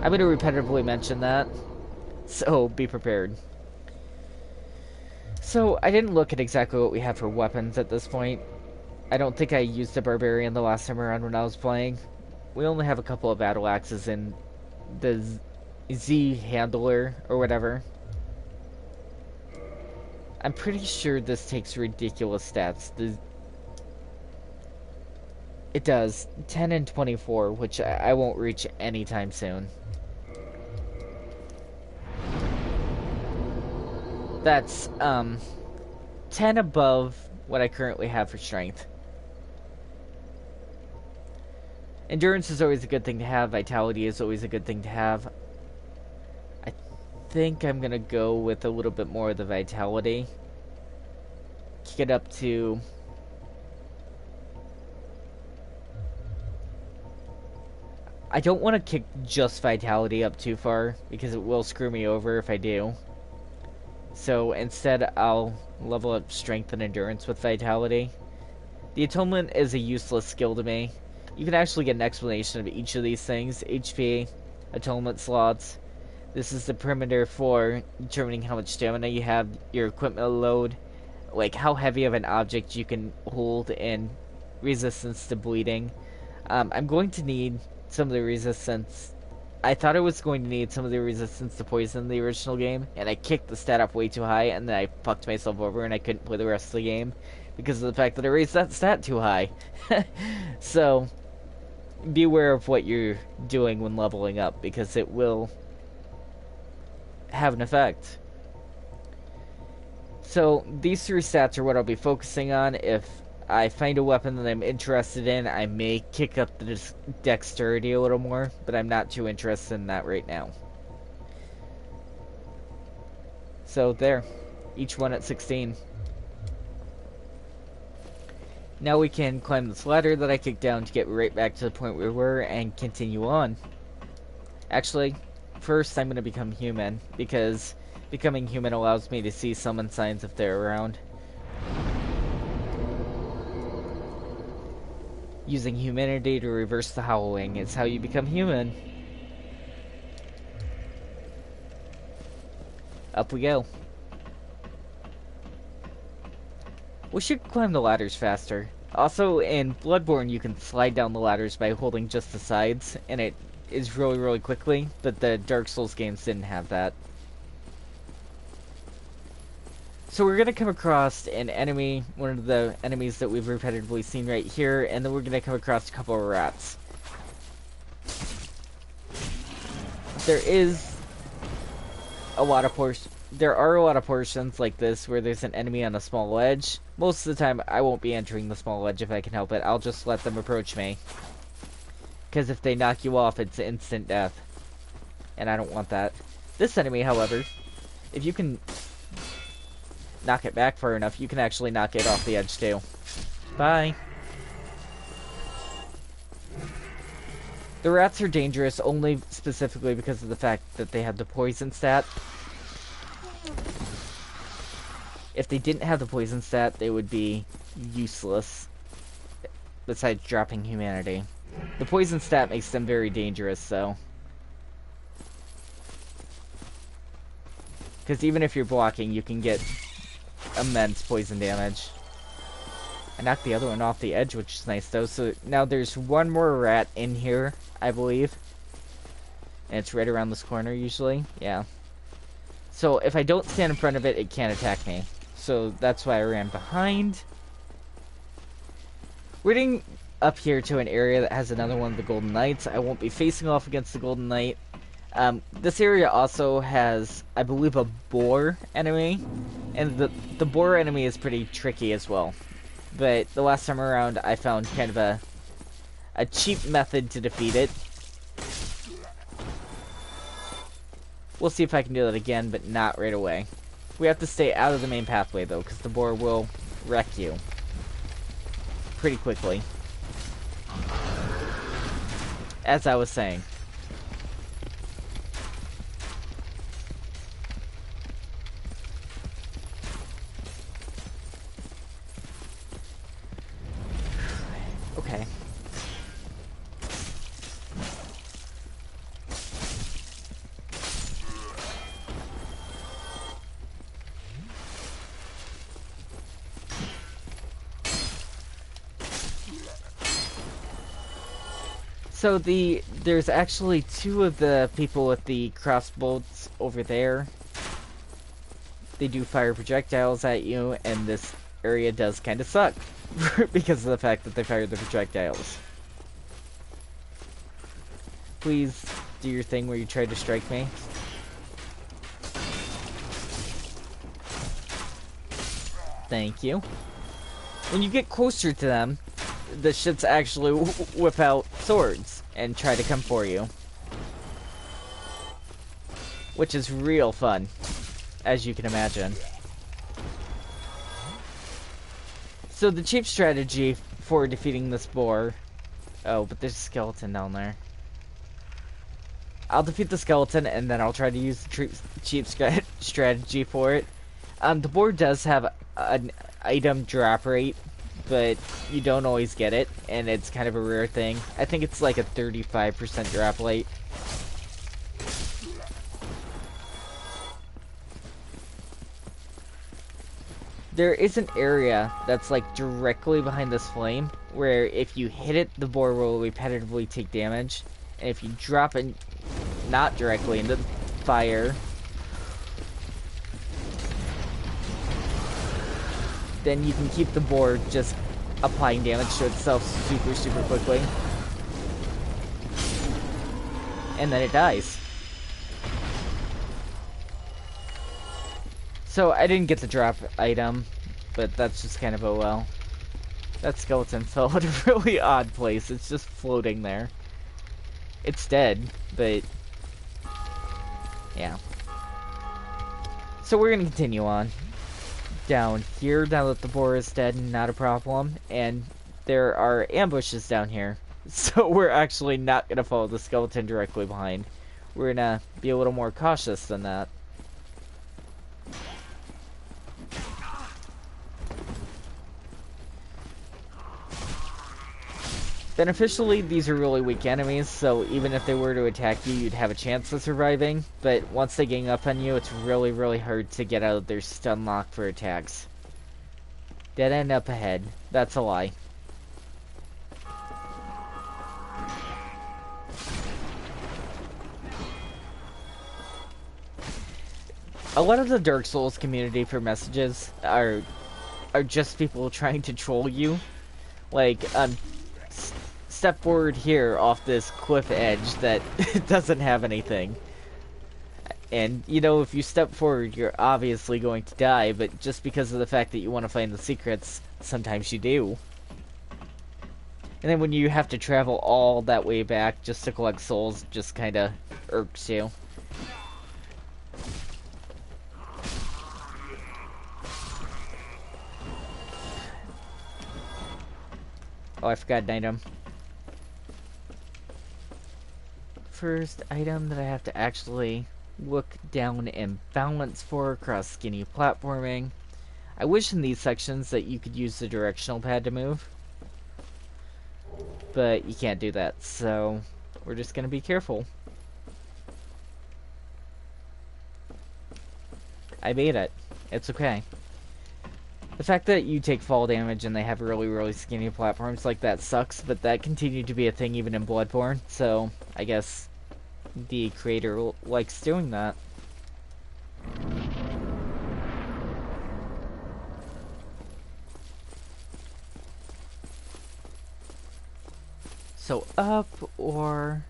I'm going to repetitively mention that, so be prepared. So, I didn't look at exactly what we have for weapons at this point. I don't think I used a barbarian the last time around when I was playing. We only have a couple of battle axes in the Z handler or whatever. I'm pretty sure this takes ridiculous stats. It does 10 and 24, which I won't reach anytime soon. That's 10 above what I currently have for strength. Endurance is always a good thing to have. Vitality is always a good thing to have. I think I'm gonna go with a little bit more of the vitality. Kick it up to... I don't want to kick just vitality up too far, because it will screw me over if I do. So instead, I'll level up strength and endurance with vitality. The atonement is a useless skill to me. You can actually get an explanation of each of these things. HP, atonement slots. This is the perimeter for determining how much stamina you have, your equipment load, like how heavy of an object you can hold, and resistance to bleeding. I'm going to need some of the resistance. I thought I was going to need some of the resistance to poison in the original game, and I kicked the stat up way too high, and then I fucked myself over and I couldn't play the rest of the game because of the fact that I raised that stat too high. So, be aware of what you're doing when leveling up, because it will have an effect. So, these three stats are what I'll be focusing on. If I find a weapon that I'm interested in, I may kick up the dexterity a little more, but I'm not too interested in that right now. So there, each one at 16. Now we can climb this ladder that I kicked down to get right back to the point we were and continue on. Actually, first I'm going to become human, because becoming human allows me to see summon signs if they're around. Using humanity to reverse the howling is how you become human. Up we go. We should climb the ladders faster. Also, in Bloodborne, you can slide down the ladders by holding just the sides, and it is really, really quickly, but the Dark Souls games didn't have that. So we're going to come across an enemy, one of the enemies that we've repetitively seen right here, and then we're going to come across a couple of rats. There are a lot of portions like this where there's an enemy on a small ledge. Most of the time, I won't be entering the small ledge if I can help it. I'll just let them approach me. Because if they knock you off, it's instant death. And I don't want that. This enemy, however, if you can knock it back far enough, you can actually knock it off the edge too. Bye. The rats are dangerous only specifically because of the fact that they have the poison stat. If they didn't have the poison stat, they would be useless, besides dropping humanity. The poison stat makes them very dangerous, though. Because even if you're blocking, you can get immense poison damage. I knocked the other one off the edge, which is nice though. So now there's one more rat in here, I believe. And it's right around this corner usually. Yeah. So if I don't stand in front of it, it can't attack me. So that's why I ran behind. We're getting up here to an area that has another one of the Golden Knights. I won't be facing off against the Golden Knight. This area also has, I believe, a boar enemy. And the boar enemy is pretty tricky as well. But the last time around, I found kind of a cheap method to defeat it. We'll see if I can do that again, but not right away. We have to stay out of the main pathway, though, because the boar will wreck you pretty quickly. As I was saying. Okay. So there's actually two of the people with the crossbows over there. They do fire projectiles at you, and this area does kind of suck because of the fact that they fire the projectiles. Please do your thing where you try to strike me. Thank you. When you get closer to them, the shits actually whip out swords and try to come for you. Which is real fun, as you can imagine. So the cheap strategy for defeating this boar... Oh, but there's a skeleton down there. I'll defeat the skeleton, and then I'll try to use the cheap strategy for it. The boar does have an item drop rate, but you don't always get it, and it's kind of a rare thing. I think it's like a 35% drop rate. There is an area that's like directly behind this flame, where if you hit it, the boar will repetitively take damage, and if you drop it not directly into the fire, then you can keep the boar just applying damage to itself super quickly. And then it dies. So I didn't get the drop item, but that's just kind of oh well. That skeleton fell at a really odd place. It's just floating there. It's dead, but yeah. So we're gonna continue on. Down here, now that the boar is dead, not a problem. And there are ambushes down here. So we're actually not going to follow the skeleton directly behind. We're going to be a little more cautious than that. Beneficially, these are really weak enemies, so even if they were to attack you, you'd have a chance of surviving. But once they gang up on you, it's really hard to get out of their stun lock for attacks. Dead end up ahead. That's a lie. A lot of the Dark Souls community for messages are just people trying to troll you. Like, step forward here off this cliff edge that doesn't have anything. And, you know, if you step forward, you're obviously going to die, but just because of the fact that you want to find the secrets, sometimes you do. And then when you have to travel all that way back just to collect souls, just kind of irks you. Oh, I forgot an item. First item that I have to actually look down and balance for across skinny platforming. I wish in these sections that you could use the directional pad to move, but you can't do that, so we're just gonna be careful. I made it. It's okay. The fact that you take fall damage and they have really, really skinny platforms like that sucks, but that continued to be a thing even in Bloodborne, so I guess the creator likes doing that. So up, or...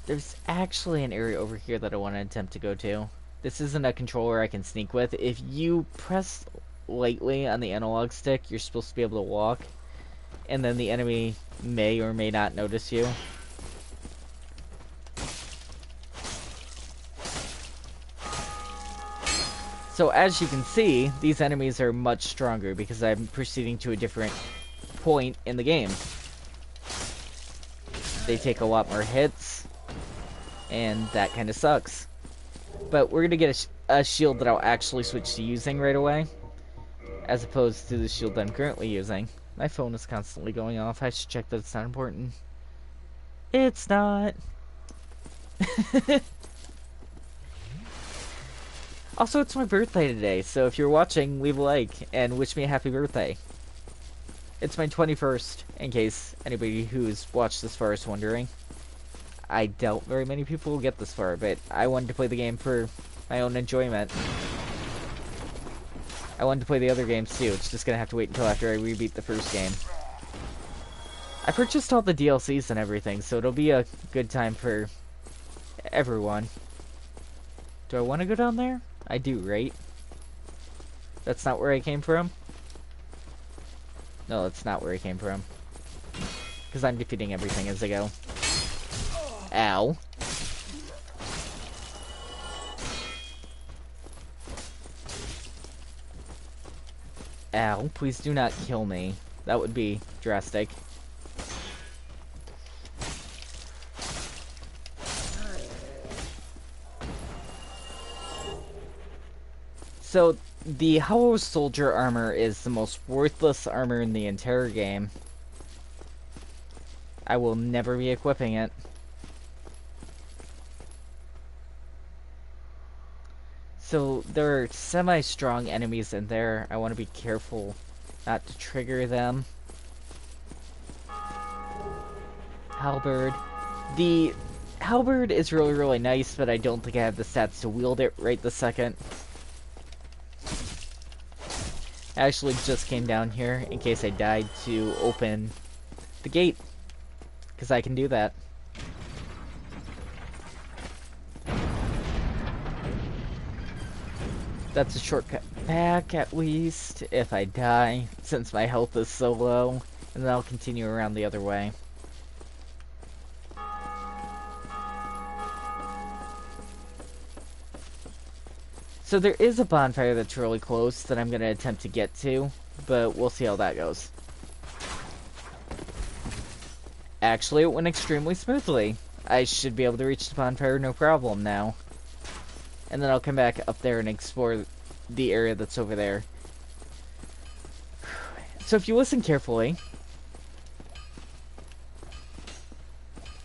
There's actually an area over here that I want to attempt to go to. This isn't a controller I can sneak with. If you press lightly on the analog stick, you're supposed to be able to walk, and then the enemy may or may not notice you. So as you can see, these enemies are much stronger because I'm proceeding to a different point in the game. They take a lot more hits, and that kind of sucks. But we're going to get a shield that I'll actually switch to using right away, as opposed to the shield that I'm currently using. My phone is constantly going off. I should check that it's not important. It's not. Also, it's my birthday today, so if you're watching, leave a like and wish me a happy birthday. It's my 21st, in case anybody who's watched this far is wondering. I doubt very many people will get this far, but I wanted to play the game for my own enjoyment. I wanted to play the other games too. It's just gonna have to wait until after I rebeat the first game. I purchased all the DLCs and everything, so it'll be a good time for everyone. Do I want to go down there? I do, right? That's not where I came from? No, that's not where I came from. Because I'm defeating everything as I go. Ow. Ow, please do not kill me. That would be drastic. So, the Hollow Soldier armor is the most worthless armor in the entire game. I will never be equipping it. So, there are semi-strong enemies in there. I want to be careful not to trigger them. Halberd. The Halberd is really, really nice, but I don't think I have the stats to wield it right this second. I actually just came down here in case I died to open the gate, because I can do that. That's a shortcut back, at least, if I die, since my health is so low, and then I'll continue around the other way. So there is a bonfire that's really close that I'm going to attempt to get to, but we'll see how that goes. Actually, it went extremely smoothly. I should be able to reach the bonfire no problem now. And then I'll come back up there and explore the area that's over there. So if you listen carefully,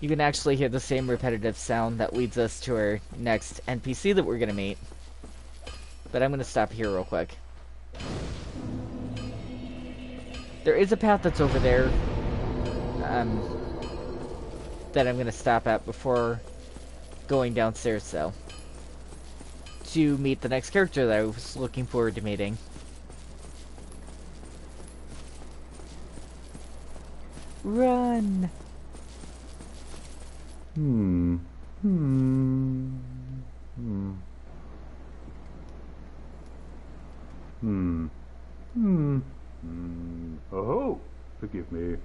you can actually hear the same repetitive sound that leads us to our next NPC that we're going to meet. But I'm going to stop here real quick. There is a path that's over there that I'm going to stop at before going downstairs, though, to meet the next character that I was looking forward to meeting. Run! Oh, forgive me.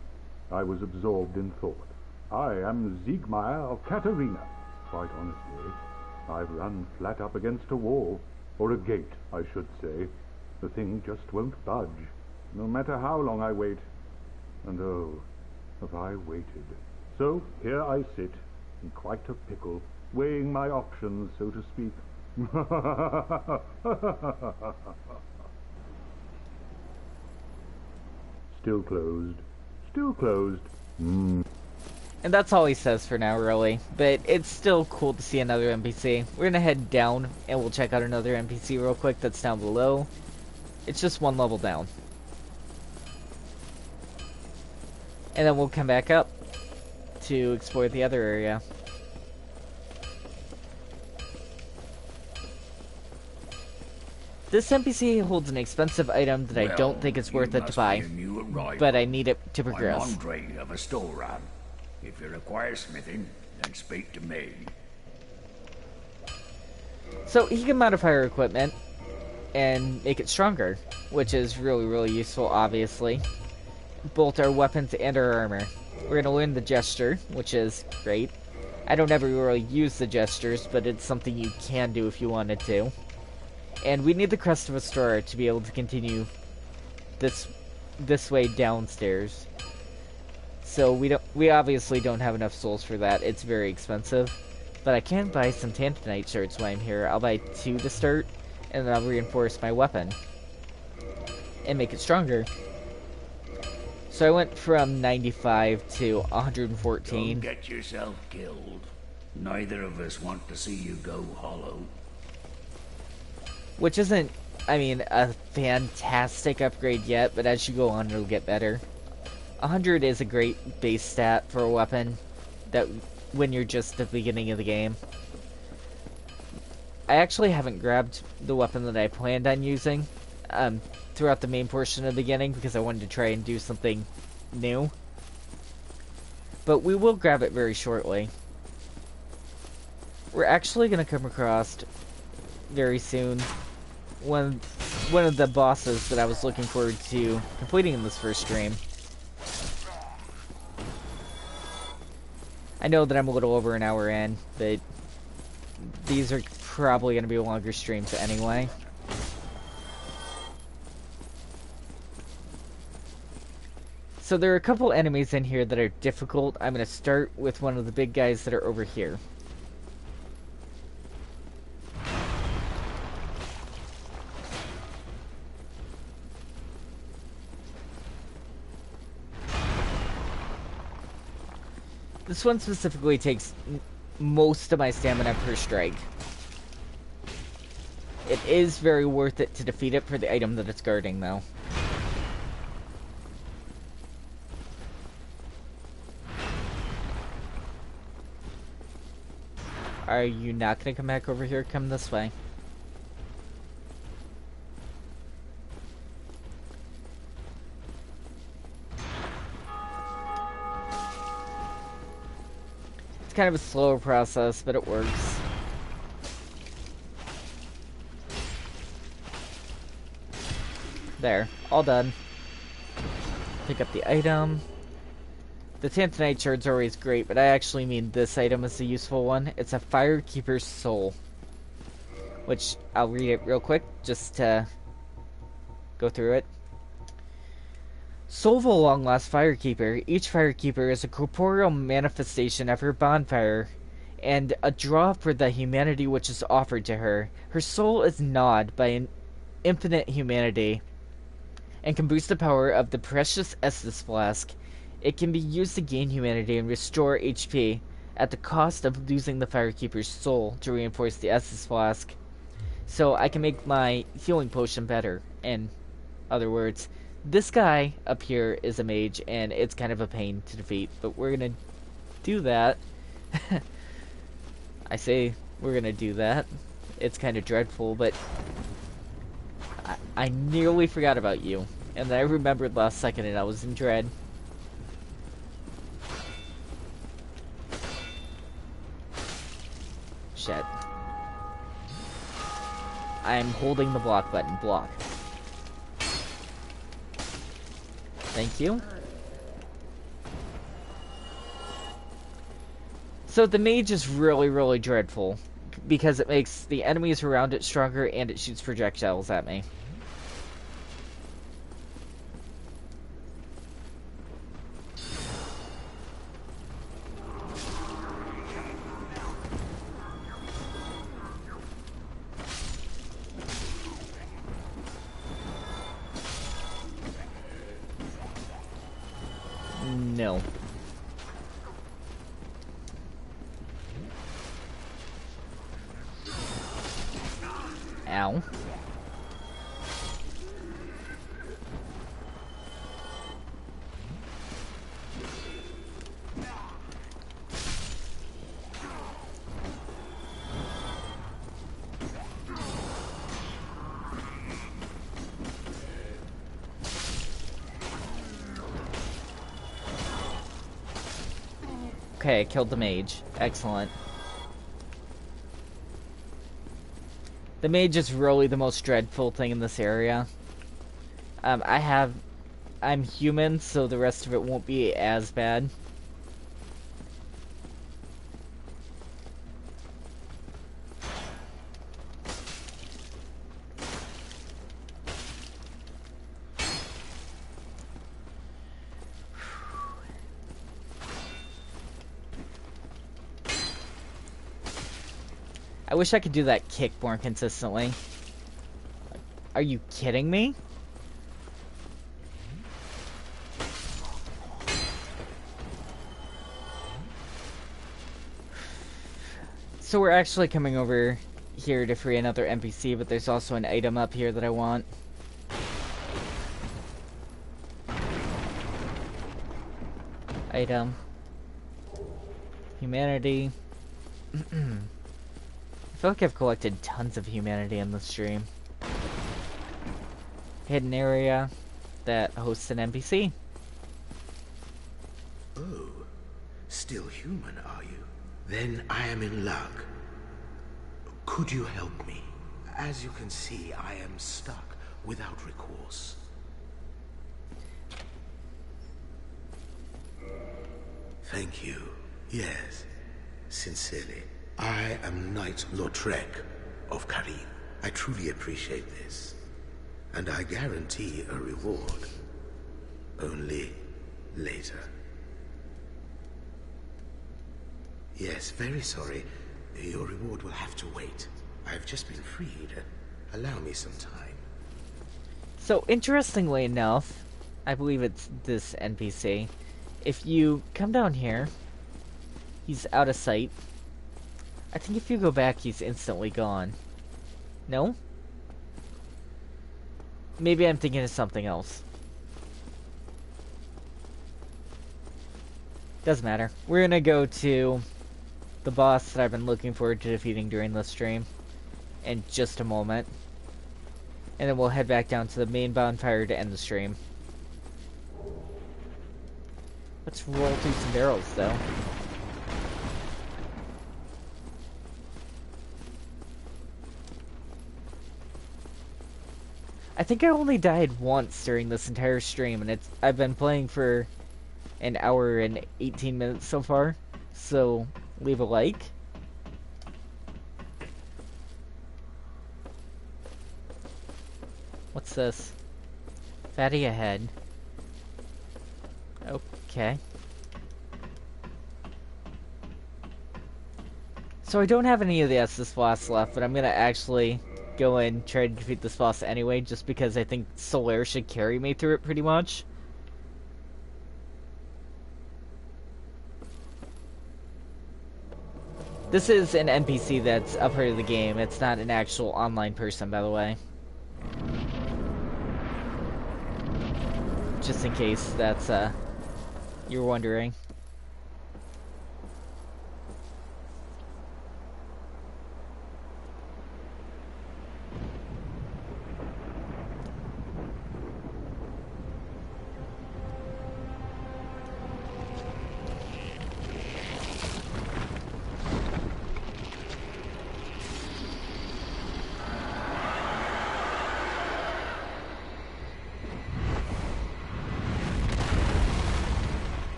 I was absorbed in thought. I am Ziegmeyer of Katarina. Quite honestly, I've run flat up against a wall, or a gate, I should say. The thing just won't budge, no matter how long I wait. And oh, have I waited. So here I sit, in quite a pickle, weighing my options, so to speak. Still closed. Still closed. And that's all he says for now, really. But it's still cool to see another NPC. We're gonna head down, and we'll check out another NPC real quick that's down below. It's just one level down. And then we'll come back up to explore the other area. This NPC holds an expensive item that I don't think it's worth it to buy, but I need it to progress. I'm Andre of Astora. If you require smithing, then speak to me. So he can modify our equipment and make it stronger, which is really, really useful, obviously. Both our weapons and our armor. We're going to learn the gesture, which is great. I don't ever really use the gestures, but it's something you can do if you wanted to. And we need the Crest of Astora to be able to continue this way downstairs. So we obviously don't have enough souls for that. It's very expensive. But I can buy some Tantanite shards while I'm here. I'll buy 2 to start, and then I'll reinforce my weapon. And make it stronger. So I went from 95 to 114. Don't get yourself killed. Neither of us want to see you go hollow. Which isn't, I mean, a fantastic upgrade yet, but as you go on, it'll get better. 100 is a great base stat for a weapon that when you're just at the beginning of the game. I actually haven't grabbed the weapon that I planned on using throughout the main portion of the beginning because I wanted to try and do something new. But we will grab it very shortly. We're actually going to come across very soon one of the bosses that I was looking forward to completing in this first stream. I know that I'm a little over an hour in, but these are probably going to be longer streams anyway. So there are a couple enemies in here that are difficult. I'm going to start with one of the big guys that are over here. This one specifically takes most of my stamina per strike. It is very worth it to defeat it for the item that it's guarding, though. Are you not going to come back over here? Come this way. It's kind of a slower process, but it works. There, all done. Pick up the item. The Tantanite shards are always great, but I actually mean this item is a useful one. It's a Firekeeper's soul. Which, I'll read it real quick, just to go through it. Soul of a long-lost Firekeeper. Each Firekeeper is a corporeal manifestation of her bonfire, and a draw for the humanity which is offered to her. Her soul is gnawed by an infinite humanity, and can boost the power of the precious Estus Flask. It can be used to gain humanity and restore HP, at the cost of losing the Firekeeper's soul to reinforce the Estus Flask. So I can make my healing potion better. In other words, this guy up here is a mage, and it's kind of a pain to defeat, but we're gonna do that. I say we're gonna do that. It's kind of dreadful, but I nearly forgot about you, and then I remembered last second, and I was in dread. Shit. I'm holding the block button. Block. Thank you. So the mage is really, really dreadful because it makes the enemies around it stronger and it shoots projectiles at me. No. Ow. Okay, killed the mage. Excellent. The mage is really the most dreadful thing in this area. I'm human, so the rest of it won't be as bad. I wish I could do that kick more consistently. Are you kidding me? So we're actually coming over here to free another NPC, but there's also an item up here that I want. Item. Humanity. I feel like I've collected tons of humanity in this stream. Hidden area that hosts an NPC. Oh, still human, are you? Then I am in luck. Could you help me? As you can see, I am stuck without recourse. Thank you. Yes, sincerely. I am Knight Lautrec of Katarina. I truly appreciate this. And I guarantee a reward. Only later. Yes, very sorry. Your reward will have to wait. I've just been freed. Allow me some time. So, interestingly enough, I believe it's this NPC. If you come down here, he's out of sight. I think if you go back, he's instantly gone. No? Maybe I'm thinking of something else. Doesn't matter. We're gonna go to the boss that I've been looking forward to defeating during this stream in just a moment. And then we'll head back down to the main bonfire to end the stream. Let's roll through some barrels, though. I think I only died once during this entire stream, and I've been playing for an hour and 18 minutes so far, so leave a like. What's this? Fatty ahead. Okay. So I don't have any of the Estus Flask left, but I'm gonna actually go and try to defeat this boss anyway, just because I think Solaire should carry me through it pretty much. This is an NPC that's a part of the game. It's not an actual online person, by the way. Just in case that's, you're wondering.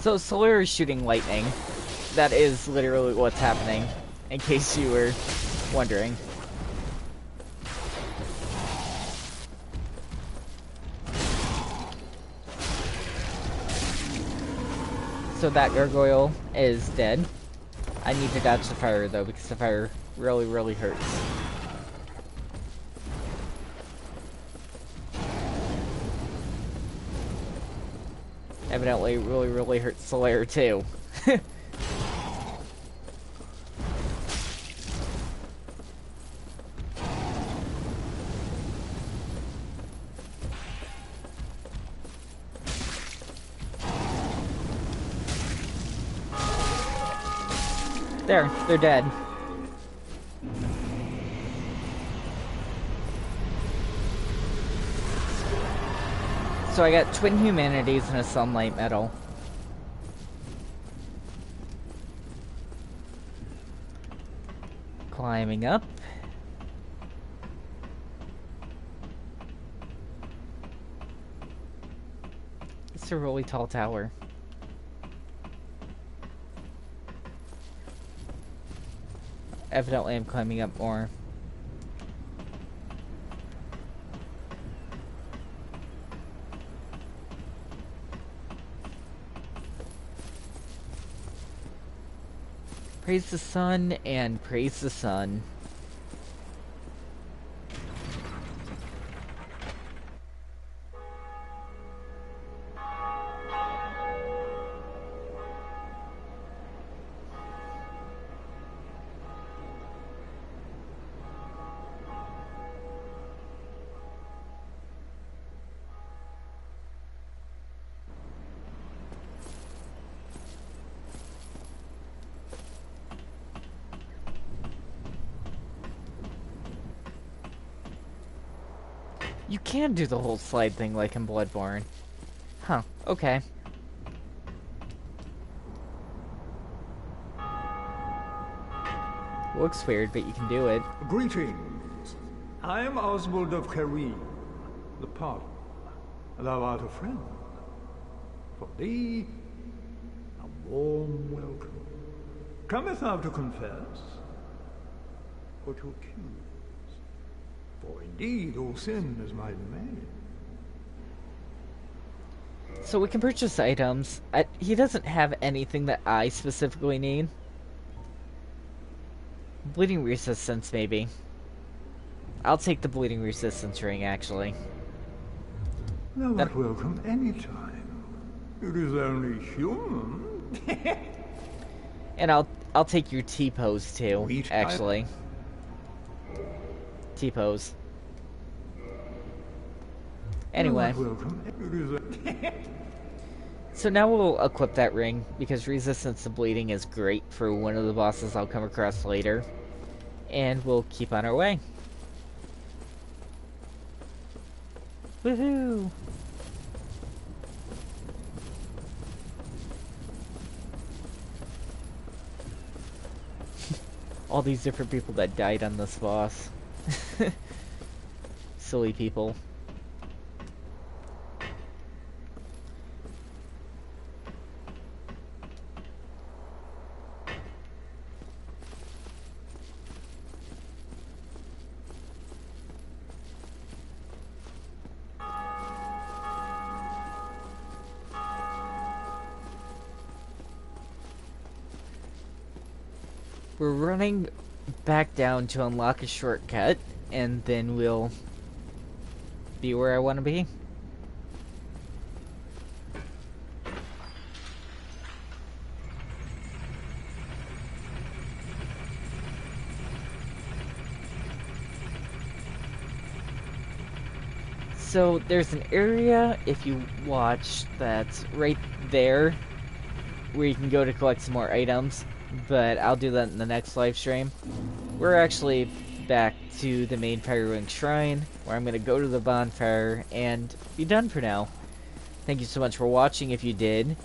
So Solaire is shooting lightning. That is literally what's happening, in case you were wondering. So that gargoyle is dead. I need to dodge the fire though, because the fire really, really hurts. Evidently, really, really hurts Solaire too. There, they're dead. So I got twin humanities and a sunlight metal. Climbing up. It's a really tall tower. Evidently I'm climbing up more. Praise the sun and praise the sun. You can do the whole slide thing like in Bloodborne. Huh, okay. Looks weird, but you can do it. Greetings. I am Oswald of Karin, the Pardon. Thou art a friend. For thee, a warm welcome. Cometh thou to confess, or to accuse? For indeed all sin is my domain. So we can purchase items. He doesn't have anything that I specifically need. Bleeding resistance, maybe. I'll take the bleeding resistance ring, actually. Thou art welcome anytime. It is only human. And I'll take your T-pose too, actually. T-pose. Anyway. So now we'll equip that ring, because resistance to bleeding is great for one of the bosses I'll come across later. And we'll keep on our way. Woohoo! All these different people that died on this boss. Silly people. We're running back down to unlock a shortcut, and then we'll be where I want to be. So there's an area, if you watch, that's right there, where you can go to collect some more items. But I'll do that in the next live stream. We're actually back to the main Firewing Shrine, where I'm going to go to the bonfire and be done for now. Thank you so much for watching if you did.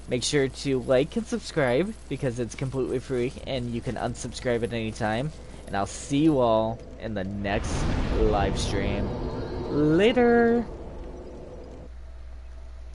Make sure to like and subscribe, because it's completely free, and you can unsubscribe at any time. And I'll see you all in the next live stream. Later!